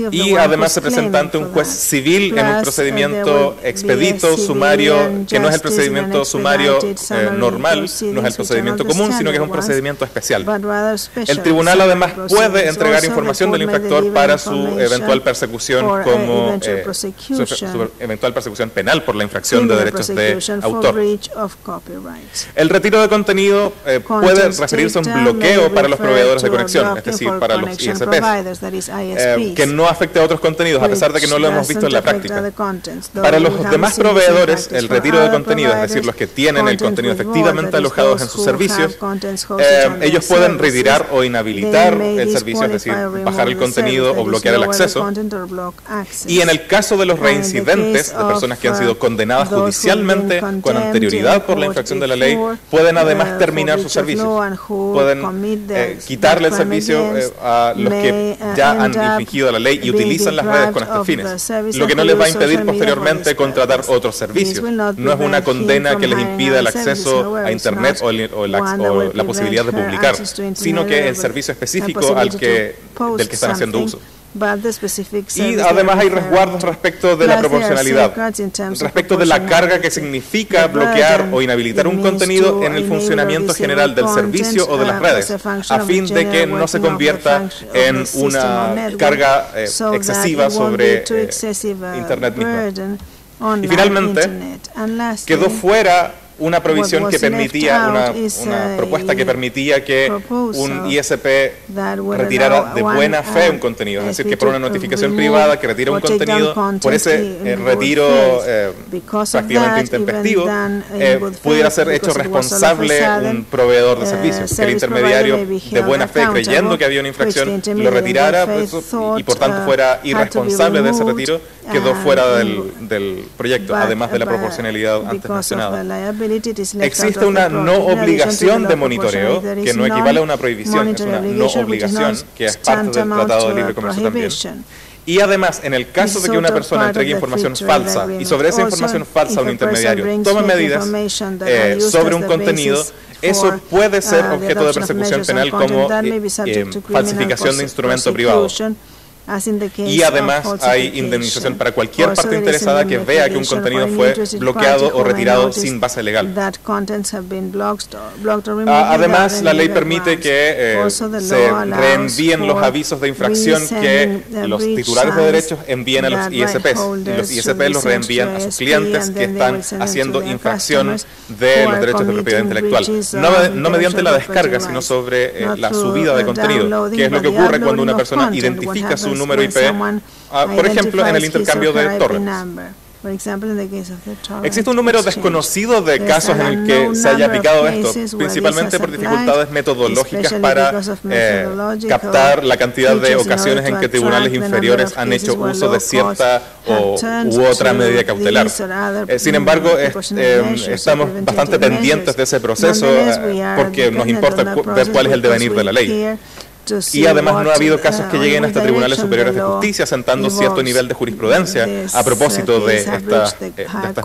[SPEAKER 4] Y además se presenta ante un juez civil en un procedimiento expedito, sumario, que no es el procedimiento sumario normal, no es el procedimiento común, sino que es un procedimiento especial. El tribunal además puede entregar información del infractor para su eventual persecución como su eventual persecución penal por la infracción de derechos de autor. El retiro de contenido puede referirse a un bloqueo para los proveedores de conexión, es decir, para los ISPs, que no afecte a otros contenidos, a pesar de que no lo hemos visto en la práctica. Para los demás proveedores, el retiro de contenido, es decir, los que tienen el contenido efectivamente alojados en sus servicios, ellos pueden retirar o inhabilitar el servicio, es decir, bajar el contenido o bloquear el acceso. Y en el caso de los reincidentes, de personas que han sido condenadas judicialmente con anterioridad por la infracción de la ley, pueden además terminar sus servicios. Pueden quitarle el servicio a los que ya han infringido la ley y utilizan las redes con estos fines, lo que no les va a impedir posteriormente contratar otros servicios. No es una condena que les impida el acceso a Internet o la posibilidad de publicar, sino que el servicio específico del que están haciendo uso. Y además hay resguardos respecto de la proporcionalidad, respecto de la carga que significa bloquear o inhabilitar un contenido en el funcionamiento general del servicio o de las redes, a fin de que no se convierta en una carga excesiva sobre Internet mismo. Y finalmente, quedó fuera una provisión que permitía, una propuesta que permitía que un ISP retirara de buena fe un contenido, es decir, que por una notificación privada que retira un contenido, por ese retiro prácticamente intempestivo, pudiera ser hecho responsable un proveedor de servicios, que el intermediario de buena fe, creyendo que había una infracción, lo retirara y por tanto fuera irresponsable de ese retiro, quedó fuera del proyecto, además de la proporcionalidad antes mencionada. Existe una no obligación de monitoreo, que no equivale a una prohibición, es una no obligación, que es parte del Tratado de Libre Comercio también. Y además, en el caso de que una persona entregue información falsa y sobre esa información falsa un intermediario tome medidas sobre un contenido, eso puede ser objeto de persecución penal como falsificación de instrumento privado. Y además hay indemnización para cualquier parte interesada que vea que un contenido fue bloqueado o retirado sin base legal. Además, la ley permite que se reenvíen los avisos de infracción que los titulares de derechos envíen a los ISPs. Y los ISPs los reenvían a sus clientes que están haciendo infracción de los derechos de propiedad intelectual. No mediante la descarga, sino sobre la subida de contenido, que es lo que ocurre cuando una persona identifica su número IP, por ejemplo, en el intercambio de torrents. Existe un número desconocido de casos en el que se haya aplicado esto, principalmente por dificultades metodológicas para captar la cantidad de ocasiones en que tribunales inferiores han hecho uso de cierta u otra medida cautelar. Sin embargo, estamos bastante pendientes de ese proceso porque nos importa ver cuál es el devenir de la ley. Y además no ha habido casos que lleguen hasta tribunales superiores de justicia sentando cierto nivel de jurisprudencia a propósito de estas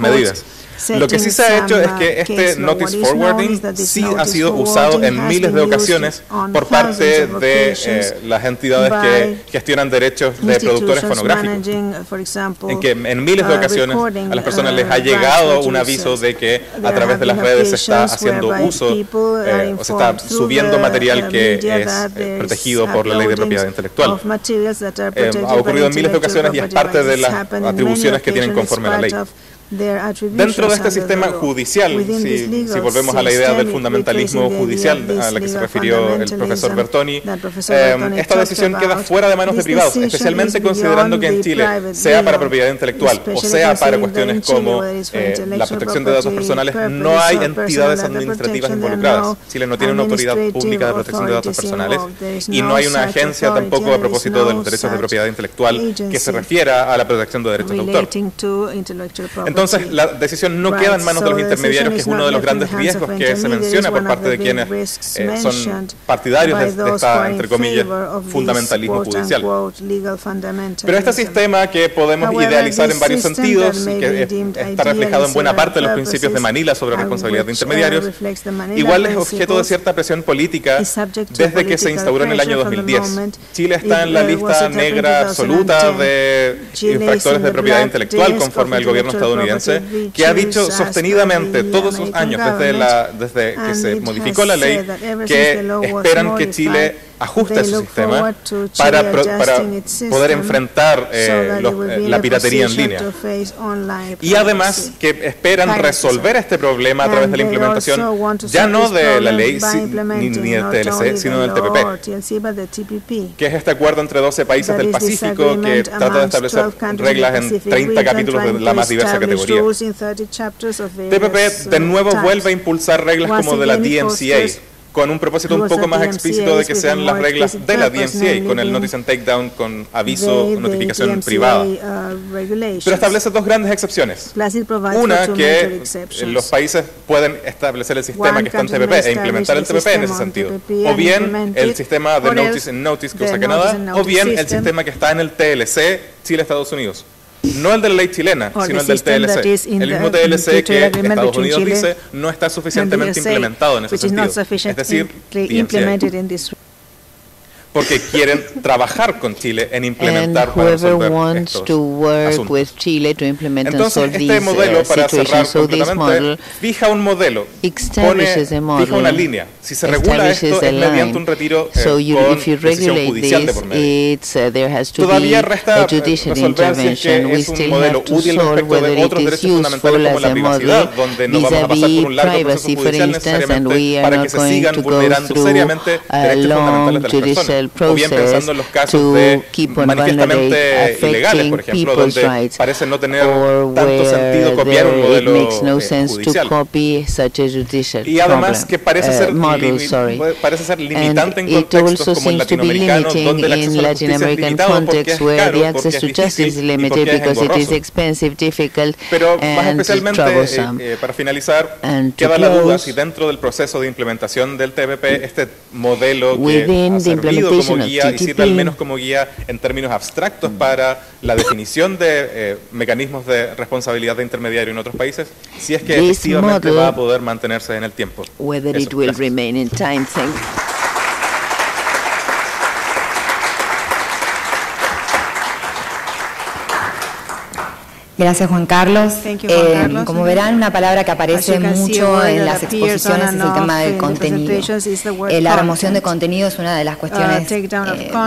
[SPEAKER 4] medidas. Lo que sí se ha hecho es que este notice forwarding sí ha sido usado en miles de ocasiones por parte de las entidades que gestionan derechos de productores fonográficos, en que en miles de ocasiones a las personas les ha llegado un aviso de que a través de las redes se está haciendo uso o se está subiendo material que es protegido por la ley de propiedad intelectual. Ha ocurrido en miles de ocasiones y es parte de las atribuciones que tienen conforme a la ley. Dentro de este sistema judicial, si volvemos a la idea del fundamentalismo judicial a la que se refirió el profesor Bertoni, esta decisión queda fuera de manos de privados, especialmente considerando que en Chile, sea para propiedad intelectual o sea para cuestiones como la protección de datos personales, no hay entidades administrativas involucradas. Chile no tiene una autoridad pública de protección de datos personales y no hay una agencia tampoco a propósito de los derechos de propiedad intelectual que se refiera a la protección de derechos de autor. Entonces, la decisión no queda en manos de los intermediarios, que es uno de los grandes riesgos que se menciona por parte de quienes son partidarios de esta, entre comillas, fundamentalismo judicial. Pero este sistema, que podemos idealizar en varios sentidos y que está reflejado en buena parte de los principios de Manila sobre responsabilidad de intermediarios, igual es objeto de cierta presión política desde que se instauró en el año 2010. Chile está en la lista negra absoluta de infractores de propiedad intelectual conforme al gobierno estadounidense, que ha dicho sostenidamente todos los años desde que se modificó la ley que esperan que Chile ajuste su sistema para poder enfrentar la piratería en línea. Y además que esperan resolver este problema a través de la implementación ya no de la ley ni del TLC, sino del TPP, que es este acuerdo entre 12 países del Pacífico que trata de establecer reglas en 30 capítulos de la más diversa categoría. TPP de nuevo vuelve a impulsar reglas como de la DMCA, con un propósito un poco más explícito de que sean las reglas de la DMCA, con el Notice and Takedown, con aviso, notificación privada. Pero establece dos grandes excepciones. Una, que los países pueden establecer el sistema que está en TPP e implementar el TPP en ese sentido. O bien el sistema de Notice and Notice que usa Canadá, o bien el sistema que está en el TLC, Chile-Estados Unidos. No el de la ley chilena, sino el del TLC. El mismo TLC que Estados Unidos dice no está suficientemente implementado en ese sentido. Es decir, porque quieren trabajar con Chile en implementar para resolver estos asuntos. Entonces, este modelo, para cerrar completamente, fija un modelo, fija una línea. Si se regula esto, es mediante un retiro con decisión judicial de por medio. Todavía resta resolver si es que es un modelo útil respecto de otros derechos fundamentales como la privacidad, donde no vamos a pasar por un largo proceso judicial necesariamente para que se sigan vulnerando seriamente derechos fundamentales de las personas. O bien pensando en los casos de manifiestamente ilegales, por ejemplo, donde parece no tener tanto sentido copiar un modelo judicial. Y además que parece ser limitante en contextos como el latinoamericano, donde el acceso a la justicia es limitado porque es caro, porque es difícil y porque es engorroso. Pero más especialmente, para finalizar, queda la duda si dentro del proceso de implementación del TPP, este modelo que ha servido como guía y sirve al menos como guía en términos abstractos para la definición de mecanismos de responsabilidad de intermediario en otros países, si es que efectivamente va a poder mantenerse en el tiempo.
[SPEAKER 1] Gracias, Juan Carlos. Como verán, una palabra que aparece mucho en las exposiciones es el tema del contenido. La remoción de contenido es una de las cuestiones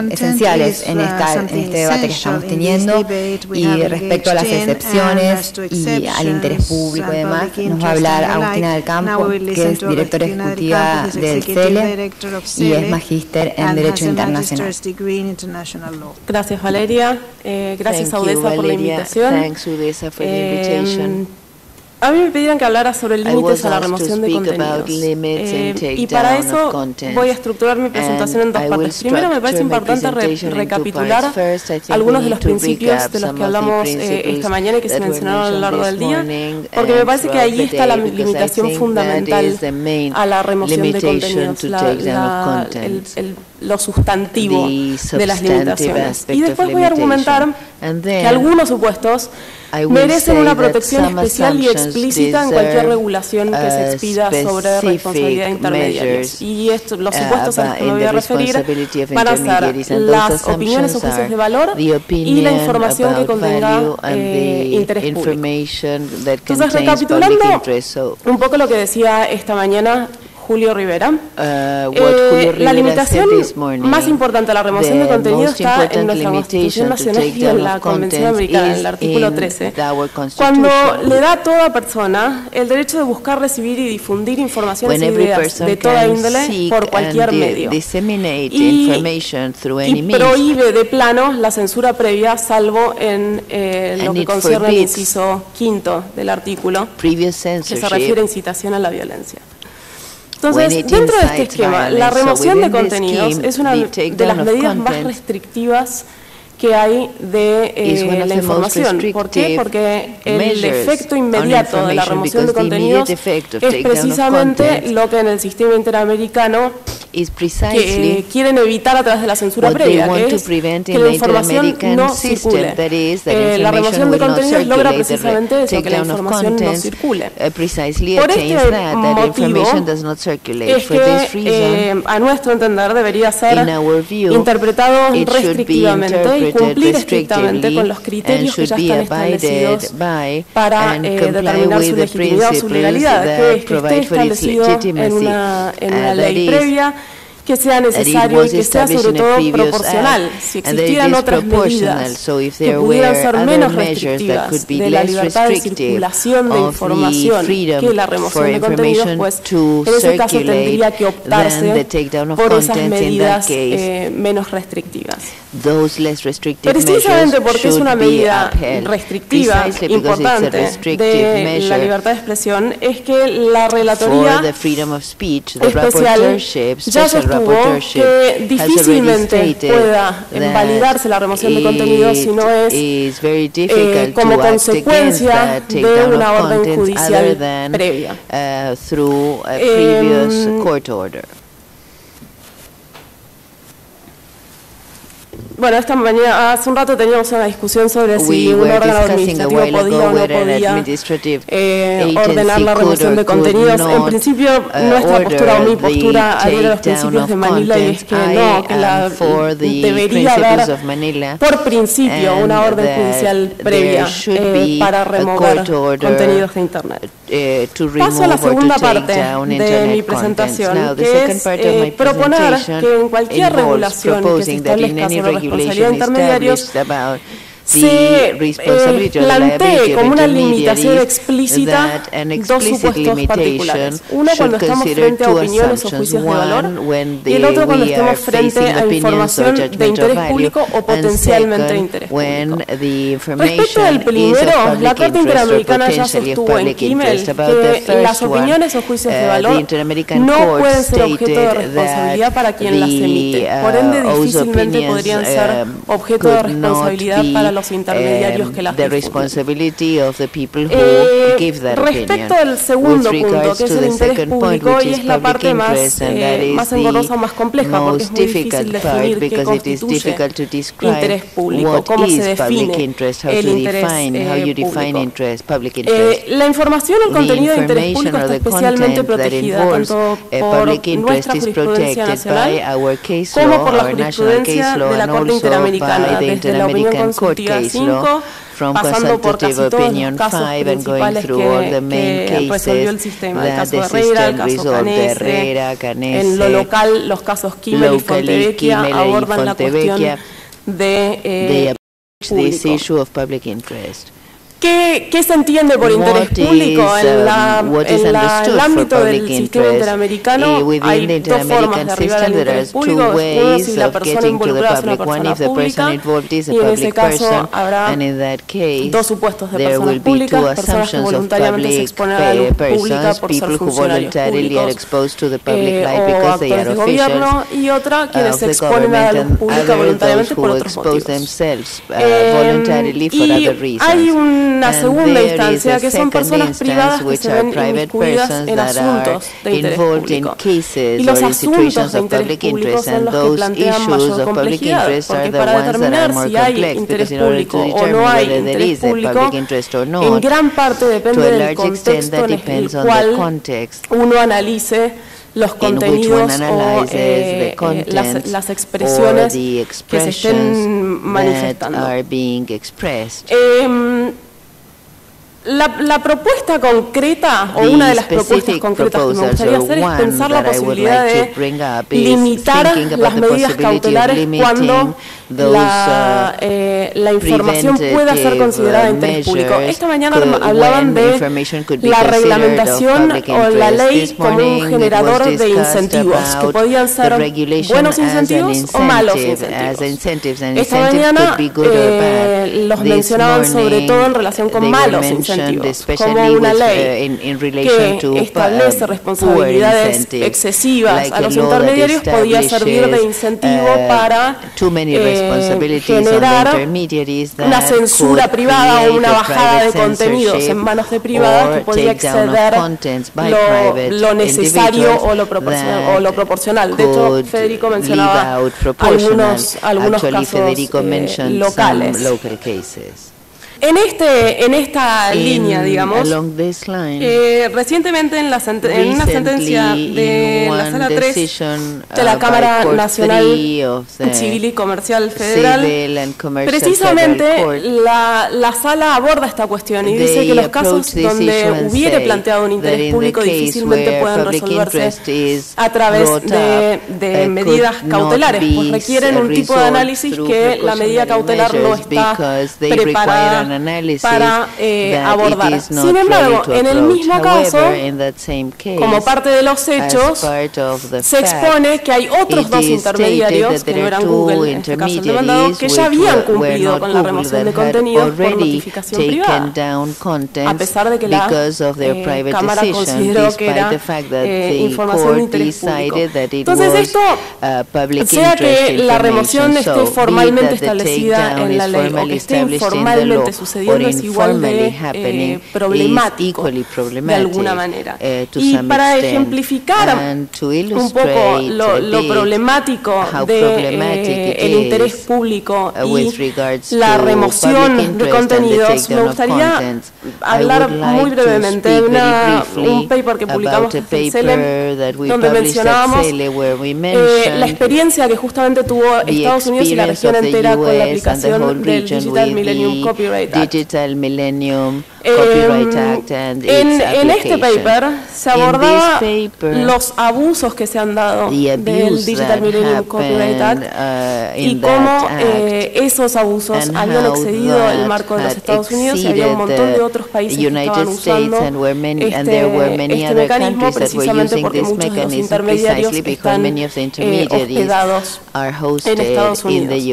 [SPEAKER 1] esenciales en este debate que estamos teniendo. Y respecto a las excepciones y al interés público y demás, nos va a hablar Agustina del Campo, que es directora ejecutiva del CELE y es magíster en Derecho Internacional.
[SPEAKER 5] Gracias, Valeria. Gracias a UDESA por la invitación. A mí me pidieron que hablara sobre límites a la remoción de contenidos. Y para eso voy a estructurar mi presentación en dos partes. Primero, me parece importante recapitular algunos de los principios de los que hablamos esta mañana y que se mencionaron a lo largo del día, porque me parece que ahí está la limitación fundamental a la remoción de contenidos. lo sustantivo de las limitaciones. Y después voy a argumentar que algunos supuestos merecen una protección especial y explícita en cualquier regulación que se expida sobre responsabilidad de intermediarios. Y los supuestos a los que me voy a referir van a ser las opiniones o juicios de valor y la información que contenga interés público. Entonces, recapitulando un poco lo que decía esta mañana Julio Rivera, la limitación más importante a la remoción de contenido está en nuestra Constitución Nacional y en la Convención Americana, en el artículo 13, cuando le da a toda persona el derecho de buscar, recibir y difundir informaciones e ideas de toda índole por cualquier medio, y prohíbe de plano la censura previa, salvo en lo que concierne al inciso 5 del artículo, que se refiere a incitación a la violencia. Entonces, dentro de este esquema, la remoción de contenidos es una de las medidas más restrictivas que hay de la información. ¿Por qué? Porque el efecto inmediato de la remoción de contenidos es precisamente lo que en el sistema interamericano que quieren evitar a través de la censura previa, que es que la información no circule. La remoción de contenidos logra precisamente eso, que la información no circule. Por este motivo es que a nuestro entender debería ser interpretado restrictivamente y cumplir estrictamente con los criterios que ya están establecidos para determinar su legitimidad o su legalidad, que es que esté establecido en una ley previa, que sea necesario y que sea sobre todo proporcional. Si existieran otras medidas que pudieran ser menos restrictivas de la libertad de circulación de información que la remoción de contenidos, pues en ese caso tendría que optarse por esas medidas menos restrictivas. Precisamente porque es una medida restrictiva, importante, de la libertad de expresión, es que la Relatoría Especial ya sostuvo que difícilmente pueda validarse la remoción de contenidos si no es como consecuencia de una orden judicial previa. Bueno, esta mañana, hace un rato teníamos una discusión sobre si un órgano administrativo podía o no podía ordenar la remoción de contenidos. En principio, nuestra postura o mi postura adhiere a los principios de Manila, y es que no, que debería haber por principio una orden judicial previa para remover contenidos de Internet. Paso a la segunda parte de mi presentación, que es proponer que en cualquier regulación que se establezca sobre responsabilidad de intermediarios se plantee como una limitación explícita dos supuestos particulares. Uno cuando estamos frente a opiniones o juicios de valor, y el otro cuando estemos frente a información de interés público o potencialmente de interés público. Respecto del primero, la Corte Interamericana ya sostuvo en Kimmel que las opiniones o juicios de valor no pueden ser objeto de responsabilidad para quien las emite. Por ende, difícilmente podrían ser objeto de responsabilidad para los intermediarios que las difunden. Respecto del segundo punto, que es el interés público, y es la parte más engorrosa o más compleja, porque es muy difícil definir qué constituye interés público, cómo se define el interés público. La información o el contenido de interés público está especialmente protegida, tanto por nuestra jurisprudencia nacional como por la jurisprudencia de la Corte Interamericana, desde la opinión consultiva 5, pasando por casi todos los casos principales que resolvió el sistema, el caso Herrera, el caso Canese. En lo local, los casos Kimmel y Fontevecchia abordan la cuestión de público. ¿Qué se entiende por interés público? En el ámbito del sistema interamericano hay dos formas de arribar al interés público. Uno, si la persona involucrada es una persona pública, y en ese caso habrá dos supuestos de personas públicas: personas que voluntariamente se exponen a la luz pública por ser funcionarios públicos o actores de gobierno, y otra, quienes se exponen a la luz pública voluntariamente por otros motivos. Y hay una segunda instancia, que son personas privadas que se ven inmiscuidas en asuntos de interés público. Y los asuntos de interés público son los que plantean mayor complejidad, porque para determinar si hay interés público o no hay interés público, en gran parte depende del contexto en el cual uno analice los contenidos o las expresiones que se estén manifestando. La propuesta concreta, o una de las propuestas concretas que me gustaría hacer, es pensar la posibilidad de limitar las medidas cautelares cuando la información pueda ser considerada de interés público. Esta mañana hablaban de la reglamentación o la ley como un generador de incentivos, que podían ser buenos incentivos o malos incentivos. Esta mañana los mencionaban sobre todo en relación con malos incentivos, como una ley que establece responsabilidades excesivas a los intermediarios podía servir de incentivo para generar una censura privada o una bajada de contenidos en manos de privadas que podía exceder lo necesario o lo proporcional. De hecho, Federico mencionaba algunos casos locales. En esta línea, digamos, recientemente en una sentencia de la Sala 3 de la Cámara Nacional Civil y Comercial Federal, precisamente la Sala aborda esta cuestión y dice que los casos donde hubiere planteado un interés público difícilmente pueden resolverse a través de medidas cautelares, pues requieren un tipo de análisis que la medida cautelar no está preparada para abordar. Sin embargo, en el mismo caso, como parte de los hechos, se expone que hay otros dos intermediarios, que no eran Google, en este caso el demandado, que ya habían cumplido con la remoción de contenidos por notificación privada, a pesar de que la Cámara consideró que era información de interés público. Entonces esto, sea que la remoción esté formalmente establecida en la ley o que esté informalmente sucediendo, es igual de problemático de alguna manera. Y para ejemplificar un poco lo problemático del interés público y la remoción de contenidos, me gustaría hablar muy brevemente de un paper que publicamos en CELEM, donde mencionábamos la experiencia que justamente tuvo Estados Unidos y la región entera con la aplicación del Digital Millennium Copyright Act. En este paper se abordaba los abusos que se han dado del Digital Millennium Copyright Act y cómo esos abusos habían excedido el marco de los Estados Unidos, y había un montón de otros países que estaban usando este mecanismo, precisamente porque muchos de los intermediarios están hospedados en Estados Unidos.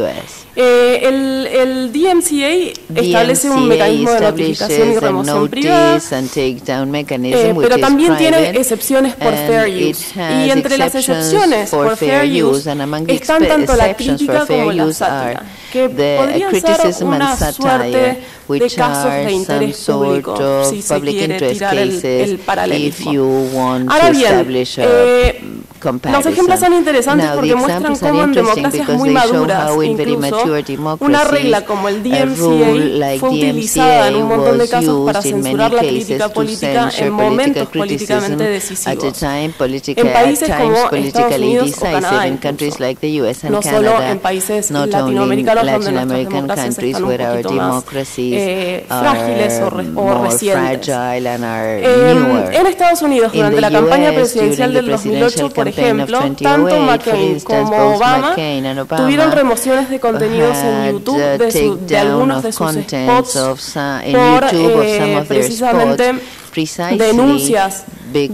[SPEAKER 5] El DMCA establece un mecanismo de notificación y remoción privada, pero también tiene excepciones por fair use. Y entre las excepciones por fair use están tanto la crítica como la sátira, que podrían ser una suerte de casos de interés público, si se quiere tirar el paralelismo. Ahora bien, los ejemplos son interesantes porque muestran cómo en democracias muy maduras, incluso una regla como el DMCA fue utilizada en un montón de casos para censurar la crítica política en momentos políticamente decisivos, en países como Estados Unidos o Canadá, incluso. No solo en países latinoamericanos donde nuestras democracias están un poquito más frágiles o recientes. En Estados Unidos, durante la campaña presidencial del 2008, por ejemplo, tanto McCain como Obama tuvieron remociones de contenidos en YouTube de algunos de sus spots por precisamente denuncias de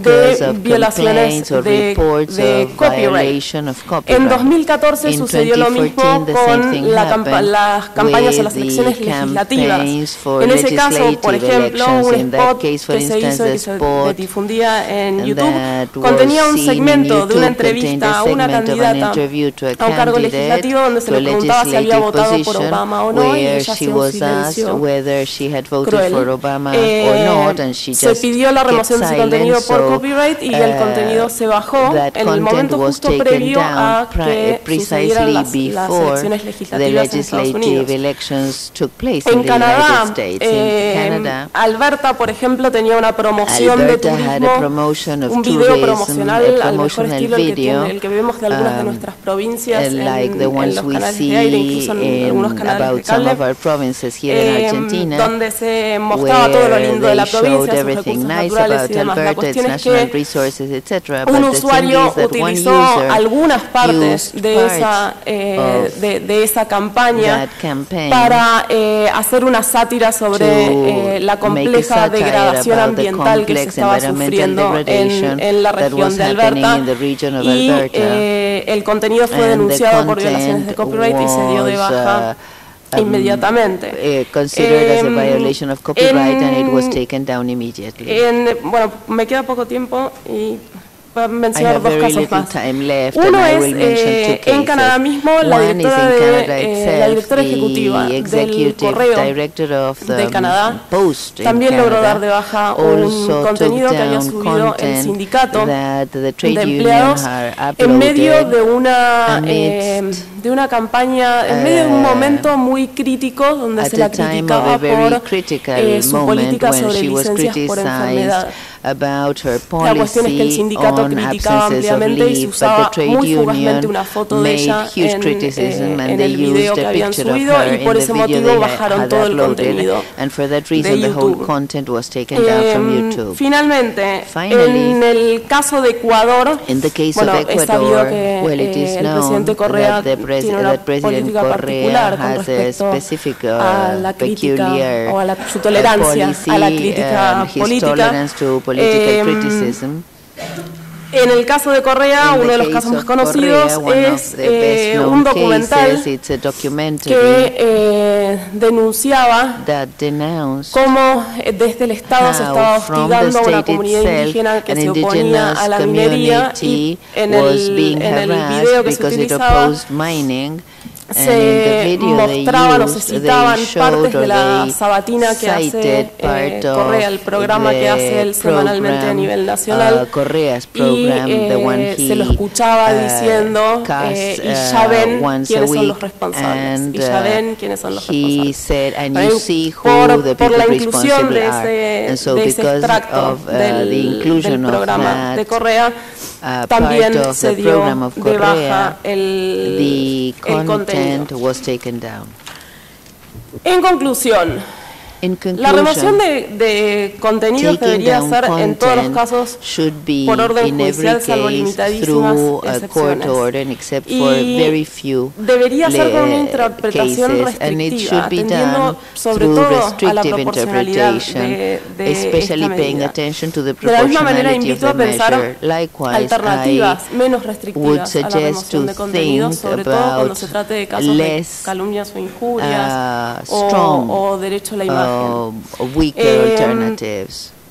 [SPEAKER 5] violaciones de copyright. En 2014 sucedió lo mismo con las campañas a las elecciones legislativas. En ese caso, por ejemplo, un spot que se hizo y que se difundía en YouTube contenía un segmento de una entrevista a una candidata a un cargo legislativo donde se le preguntaba si había votado por Obama o no, y ella hacía un silencio cruel. Se pidió la remoción de ese contenido por copyright y el contenido se bajó en el momento justo previo a que sucedieran las elecciones legislativas en Estados Unidos. En Canadá, Alberta, por ejemplo, tenía una promoción de turismo, un video promocional al mejor estilo el que vemos de algunas de nuestras provincias en los canales de aire, incluso en algunos canales de cable, donde se mostraba todo lo lindo de la provincia, sus recursos naturales y demás. La cuestión es que un usuario utilizó algunas partes de esa campaña para hacer una sátira sobre la compleja degradación ambiental que se estaba sufriendo en la región de Alberta, y el contenido fue denunciado por violaciones de copyright y se dio de baja inmediatamente. Bueno, me queda poco tiempo y voy a mencionar dos casos más. Uno es en Canadá mismo, la directora ejecutiva del Correo de Canadá también logró dar de baja un contenido que había subido el sindicato de empleados en medio de una campaña, en medio de un momento muy crítico donde se la criticaba por su política sobre licencias por enfermedad. La cuestión es que el sindicato criticaba ampliamente y se usaba muy fugazmente una foto de ella en el video que habían subido, y por ese motivo bajaron todo el contenido de YouTube. Finalmente, en el caso de Ecuador, bueno, es sabido que el presidente Correa tiene una política particular con respecto a la crítica o a su tolerancia a la crítica política. En el caso de Correa, uno de los casos más conocidos es un documental que denunciaba cómo desde el Estado se estaba hostigando a una comunidad indígena que se oponía a la minería, y en el video que se utilizaba se mostraban o se citaban partes de la sabatina que hace Correa, el programa que hace él semanalmente a nivel nacional, y se lo escuchaba diciendo y ya ven quiénes son los responsables, y ya ven quiénes son los responsables. Por la inclusión de ese extracto del programa de Correa, también se dio de baja el contenido. En conclusión, la remoción de contenidos debería ser en todos los casos por orden judicial, salvo limitadísimas excepciones. Y debería ser con una interpretación restrictiva, atendiendo sobre todo a la proporcionalidad de esta medida. De la misma manera, invito a pensar alternativas menos restrictivas a la remoción de contenidos, sobre todo cuando se trate de casos de calumnias o injurias o derecho a la imagen.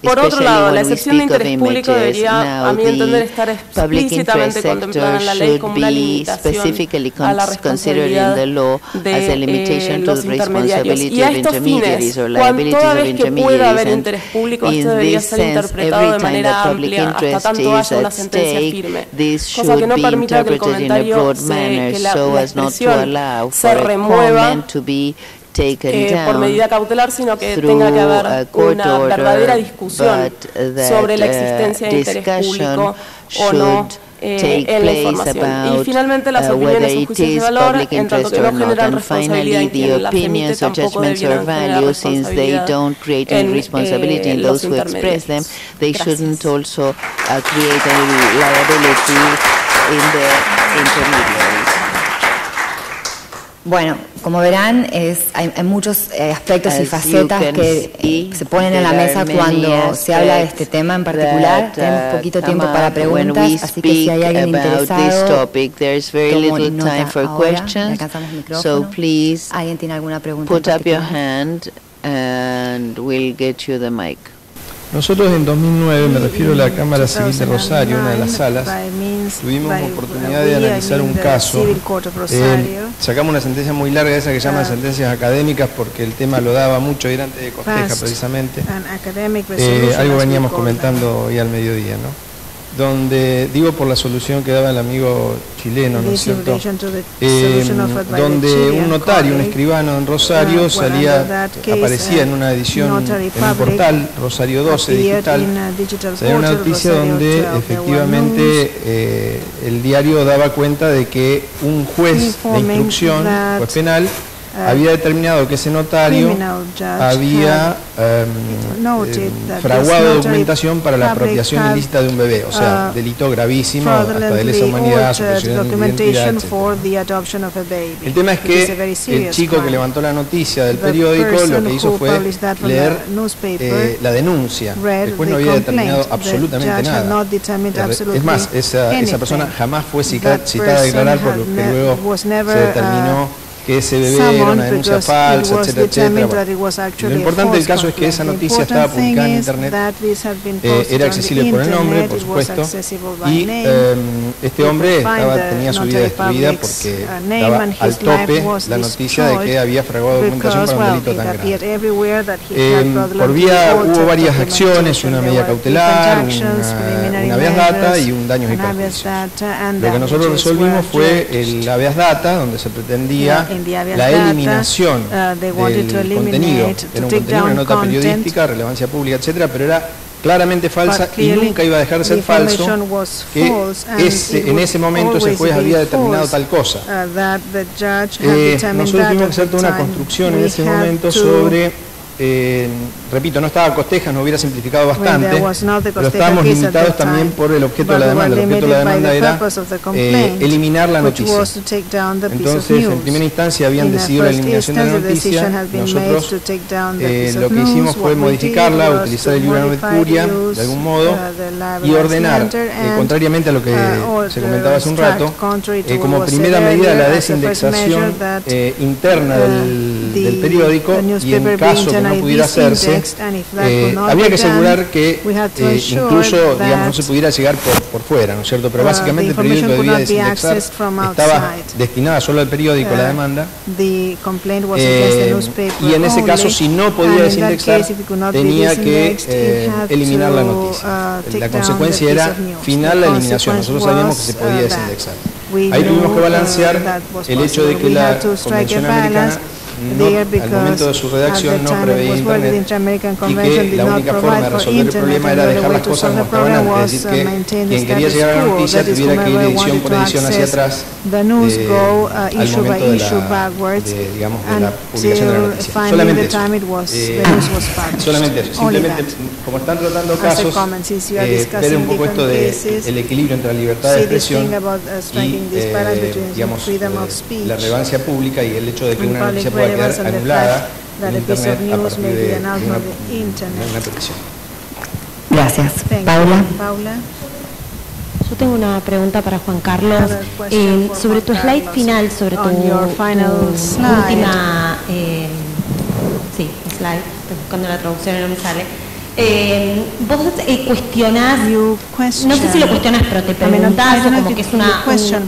[SPEAKER 5] Por otro lado, la excepción de interés público debería, a mi entender, estar explícitamente contemplada en la ley como una limitación a la responsabilidad de los intermediarios. Y a estos fines, toda vez que pueda haber interés público, esto debería ser interpretado de manera amplia hasta tanto haya una sentencia firme, cosa que no permita que el comentario, que la expresión se remueva por medida cautelar, sino que tenga que haber una verdadera discusión sobre la existencia de interés público o no en la información. Y finalmente, las opiniones o juicios de valor, en tanto que no generan responsabilidad en quien las emite, tampoco deberían generar responsabilidad en los intermediarios. Gracias.
[SPEAKER 1] Bueno, como verán, hay muchos aspectos y facetas que se ponen en la mesa cuando se habla de este tema en particular. Tenemos poquito tiempo para preguntas, así que si hay alguien interesado, tomo nota ahora, le alcanzamos micrófono. ¿Alguien tiene alguna pregunta?
[SPEAKER 2] Put up your hand and we'll get you the mic.
[SPEAKER 6] Nosotros en 2009, me refiero a la Cámara Civil de Rosario, una de las salas, tuvimos oportunidad de analizar un caso. Sacamos una sentencia muy larga, esa que llaman sentencias académicas, porque el tema lo daba mucho, y era antes de Costeja precisamente. Algo veníamos comentando hoy al mediodía, ¿no? Donde, digo por la solución que daba el amigo chileno, ¿no es cierto? Donde un notario, un escribano en Rosario aparecía en una edición, en un portal, Rosario 12 digital, salía una noticia donde efectivamente el diario daba cuenta de que un juez de instrucción, juez penal, había determinado que ese notario había fraguado documentación para la apropiación ilícita de un bebé, o sea, delito gravísimo, hasta de lesa humanidad, supresión de identidad, etc. El tema es que el chico que levantó la noticia del periódico lo que hizo fue leer la denuncia. Después no había determinado absolutamente nada. Es más, esa persona jamás fue citada a declarar, por lo que luego se determinó que ese bebé era una denuncia falsa, etcétera, etcétera. Bueno, lo importante del caso es que esa noticia estaba publicada en Internet, era accesible por el nombre, por supuesto, y este hombre tenía su vida destruida porque estaba al tope la noticia de que había fraguado documentación para un delito tan grave. Por vía hubo varias acciones, una medida cautelar, una habeas data y un daños y perjuicios. Lo que nosotros resolvimos fue el habeas data, donde se pretendía la eliminación del contenido. Era un contenido, una nota periodística, relevancia pública, etcétera, pero era claramente falsa y nunca iba a dejar de ser falso que en ese momento ese juez había determinado tal cosa. Nosotros tuvimos que hacer toda una construcción en ese momento sobre... repito, no estaba Costeja, nos hubiera simplificado bastante, pero estábamos limitados también por el objeto de la demanda. El objeto de la demanda era eliminar la noticia. Entonces, en primera instancia habían decidido la eliminación de la noticia. Nosotros lo que hicimos fue modificarla, utilizar el libro de Curia de algún modo y ordenar, contrariamente a lo que se comentaba hace un rato, como primera medida la desindexación interna del periódico, y en caso que no pudiera hacerse, había que asegurar que incluso, digamos, no se pudiera llegar por fuera, ¿no es cierto? Pero básicamente el periódico debía desindexar, estaba destinada solo al periódico la demanda, y en ese caso, si no podía desindexar, tenía que eliminar la noticia. La consecuencia era final la eliminación. Nosotros sabíamos que se podía desindexar. Ahí tuvimos que balancear el hecho de que la Convención Americana al momento de su redacción no preveía Internet, y que la única forma de resolver el problema era dejar las cosas como estaban antes, es decir, que quien quería llegar a la noticia tuviera que ir edición por edición hacia atrás al momento de la publicación de la noticia. Solamente eso. Solamente eso. Simplemente, como están tratando casos, ver un poco esto del equilibrio entre la libertad de expresión y digamos, la relevancia pública, y el hecho de que una noticia pueda quedar anulada en Internet a partir de una petición.
[SPEAKER 1] Gracias. Paula.
[SPEAKER 7] Yo tengo una pregunta para Juan Carlos. Sobre tu slide final, sobre tu última... slide, estoy buscando la traducción y no me sale. Vos cuestionás, no sé si lo cuestionás, pero te preguntás, o como que es una cosa a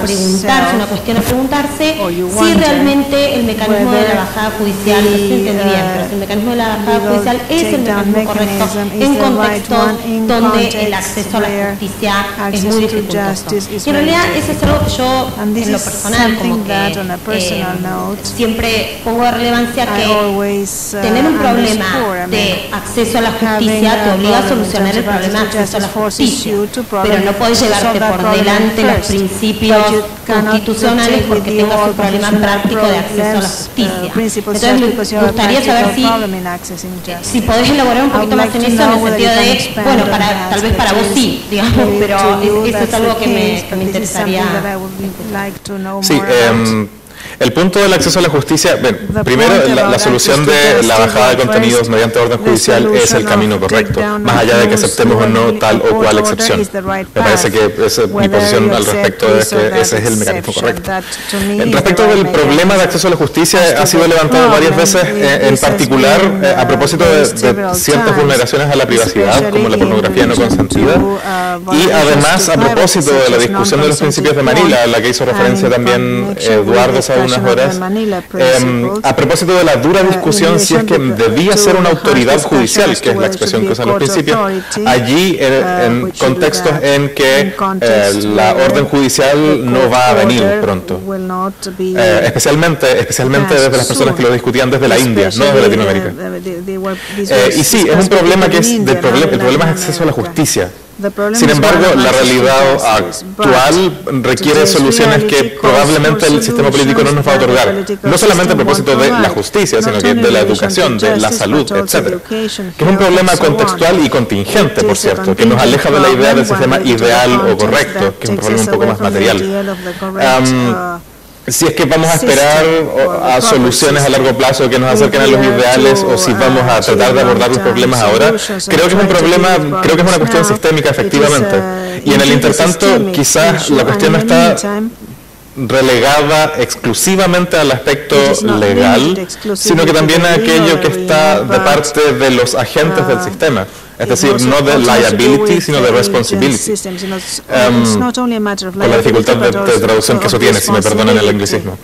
[SPEAKER 7] preguntarse, una cuestión a preguntarse, si realmente el mecanismo de la bajada judicial, no sé si entendí bien, pero si el mecanismo de la bajada judicial es el mecanismo correcto en contextos donde el acceso a la justicia es muy dificultoso. Y en realidad eso es algo que yo, en lo personal, como que siempre pongo de relevancia, que tener un problema de acceso a la justicia te obliga a solucionar el problema de acceso a la justicia, pero no puedes llevarte por delante los principios constitucionales porque tengas un problema práctico de acceso a la justicia. Entonces me gustaría saber si podés elaborar un poquito más en eso, en el sentido de, bueno, tal vez para vos sí, digamos, pero eso es algo que me interesaría.
[SPEAKER 4] Sí, El punto del acceso a la justicia, bueno, primero la solución de la bajada de contenidos mediante orden judicial es el camino correcto, más allá de que aceptemos o no tal o cual excepción. Me parece que mi posición al respecto es que ese es el mecanismo correcto. Respecto del problema de acceso a la justicia, ha sido levantado varias veces, en particular a propósito de ciertas vulneraciones a la privacidad, como la pornografía no consentida, y además a propósito de la discusión de los principios de Manila, a la que hizo referencia también Eduardo hace unas horas, a propósito de la dura discusión si es que debía ser una autoridad judicial, que es la expresión que usan los principios, allí en contextos en que la orden judicial no va a venir pronto, especialmente desde las personas que lo discutían desde la India, no desde Latinoamérica. Y sí, es un problema que es el problema es acceso a la justicia. Sin embargo, la realidad actual requiere soluciones que probablemente el sistema político no nos va a otorgar, no solamente a propósito de la justicia, sino que de la educación, de la salud, etcétera. Que es un problema contextual y contingente, por cierto, que nos aleja de la idea del sistema ideal o correcto, que es un problema un poco más material. Si es que vamos a esperar a soluciones a largo plazo que nos acerquen a los ideales, o si vamos a tratar de abordar los problemas ahora, creo que es un problema, creo que es una cuestión sistémica, efectivamente. Y en el intertanto, quizás la cuestión no está relegada exclusivamente al aspecto legal, sino que también a aquello que está de parte de los agentes del sistema. Es decir, no de liability, sino de responsibility. Con la dificultad de traducción que eso tiene, si me perdonan el anglicismo.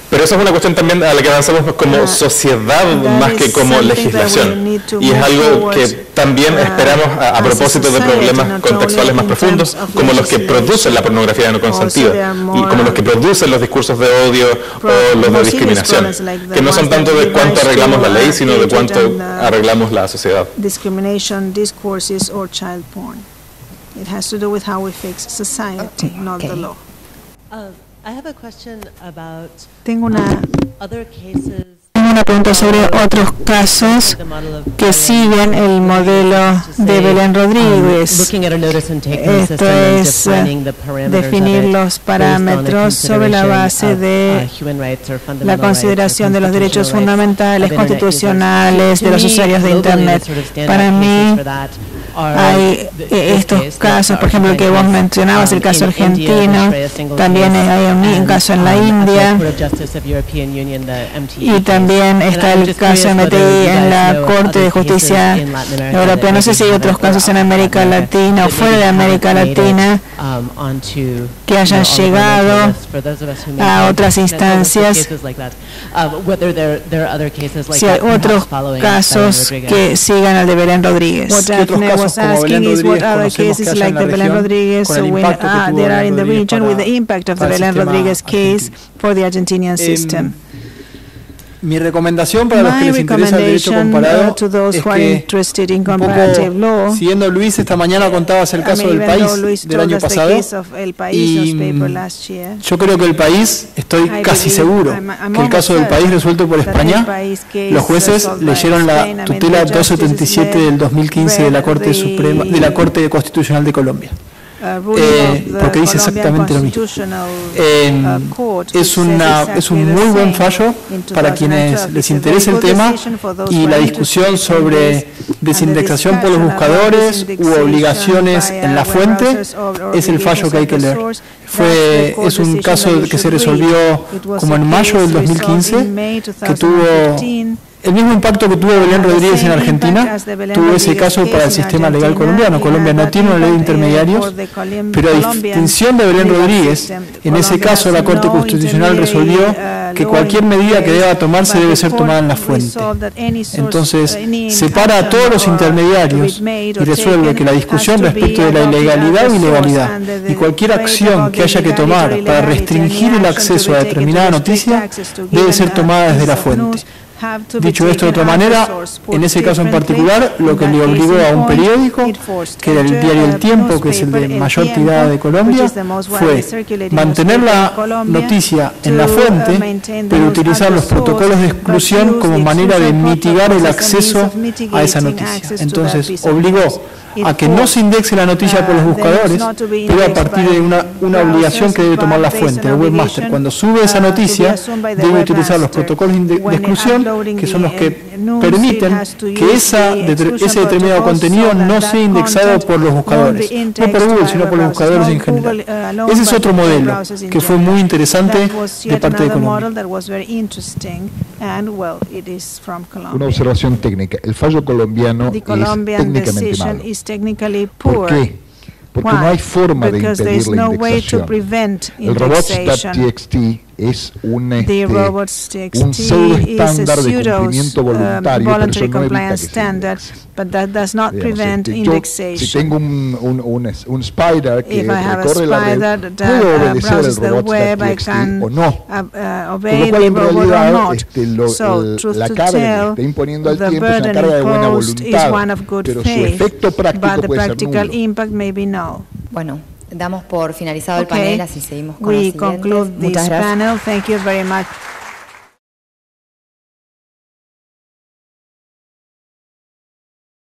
[SPEAKER 4] Pero esa es una cuestión también a la que avanzamos como sociedad más que como legislación. Y es algo que también esperamos a propósito de problemas contextuales más profundos, como los que producen la pornografía no consentida, y como los que producen los discursos de odio o los de discriminación, que no son tanto de cuánto arreglamos la ley, sino de cuánto arreglamos la sociedad.
[SPEAKER 8] Discrimination discourses or child porn. It has to do with how we fix society, not the law. Tengo una pregunta sobre otros casos que siguen el modelo de Belén Rodríguez. Esto es definir los parámetros sobre la base de la consideración de los derechos fundamentales, constitucionales de los usuarios de Internet. Para mí, hay estos casos, por ejemplo, el que vos mencionabas, el caso argentino, también hay un caso en la India, y también está el caso MTI en la Corte de Justicia Europea. No sé si hay otros casos en América Latina o fuera de América Latina que hayan llegado a otras instancias. Si hay otros casos que sigan al de Belén Rodríguez. Was asking is what other cases like the Belén Rodríguez there are in the region with the impact of the Belén Rodríguez case for the Argentinian system.
[SPEAKER 3] Mi recomendación para los que les interesa el derecho comparado es que, un poco, siguiendo Luis, esta mañana contabas el caso del País del año pasado, y yo creo que el País, estoy casi seguro que el caso del País resuelto por España, los jueces leyeron la tutela 277 del 2015 de la Corte Suprema, de la Corte Constitucional de Colombia. Porque dice exactamente lo mismo. Es un muy buen fallo para quienes les interesa el tema, y la discusión sobre desindexación por los buscadores u obligaciones en la fuente es el fallo que hay que leer. Es un caso que se resolvió como en mayo del 2015, que tuvo el mismo impacto que tuvo Belén Rodríguez en Argentina. Tuvo ese caso para el sistema legal colombiano. Colombia no tiene una ley de intermediarios, pero a distinción de Belén Rodríguez, en ese caso la Corte Constitucional resolvió que cualquier medida que deba tomarse debe ser tomada en la fuente. Entonces, separa a todos los intermediarios y resuelve que la discusión respecto de la ilegalidad o ilegalidad y cualquier acción que haya que tomar para restringir el acceso a determinada noticia debe ser tomada desde la fuente. Dicho esto de otra manera, en ese caso en particular, lo que le obligó a un periódico, que era el diario El Tiempo, que es el de mayor tirada de Colombia, fue mantener la noticia en la fuente, pero utilizar los protocolos de exclusión como manera de mitigar el acceso a esa noticia. Entonces, obligó a que no se indexe la noticia por los buscadores, pero a partir de una obligación que debe tomar la fuente, el webmaster. Cuando sube esa noticia, debe utilizar los protocolos de exclusión, que son los que permiten que ese determinado contenido no sea indexado por los buscadores, no por Google, sino por los buscadores en general. Ese es otro modelo que fue muy interesante de parte de Colombia.
[SPEAKER 9] Una observación técnica. El fallo colombiano es técnicamente malo. ¿Por qué? Porque no hay forma de impedir la indexación. El robots.txt es un pseudo estándar de cumplimiento voluntario, pero eso no evita que se indexe. Si tengo un spider que recorre la red, puedo obedecer el robots.txt o no. Con lo cual, en realidad, la carga que está imponiendo al tiempo es una carga de buena voluntad, pero su efecto práctico puede ser nulo.
[SPEAKER 1] Bueno, damos por finalizado el panel, así seguimos con la siguiente.
[SPEAKER 8] Muchas gracias. Panel. Thank you very much.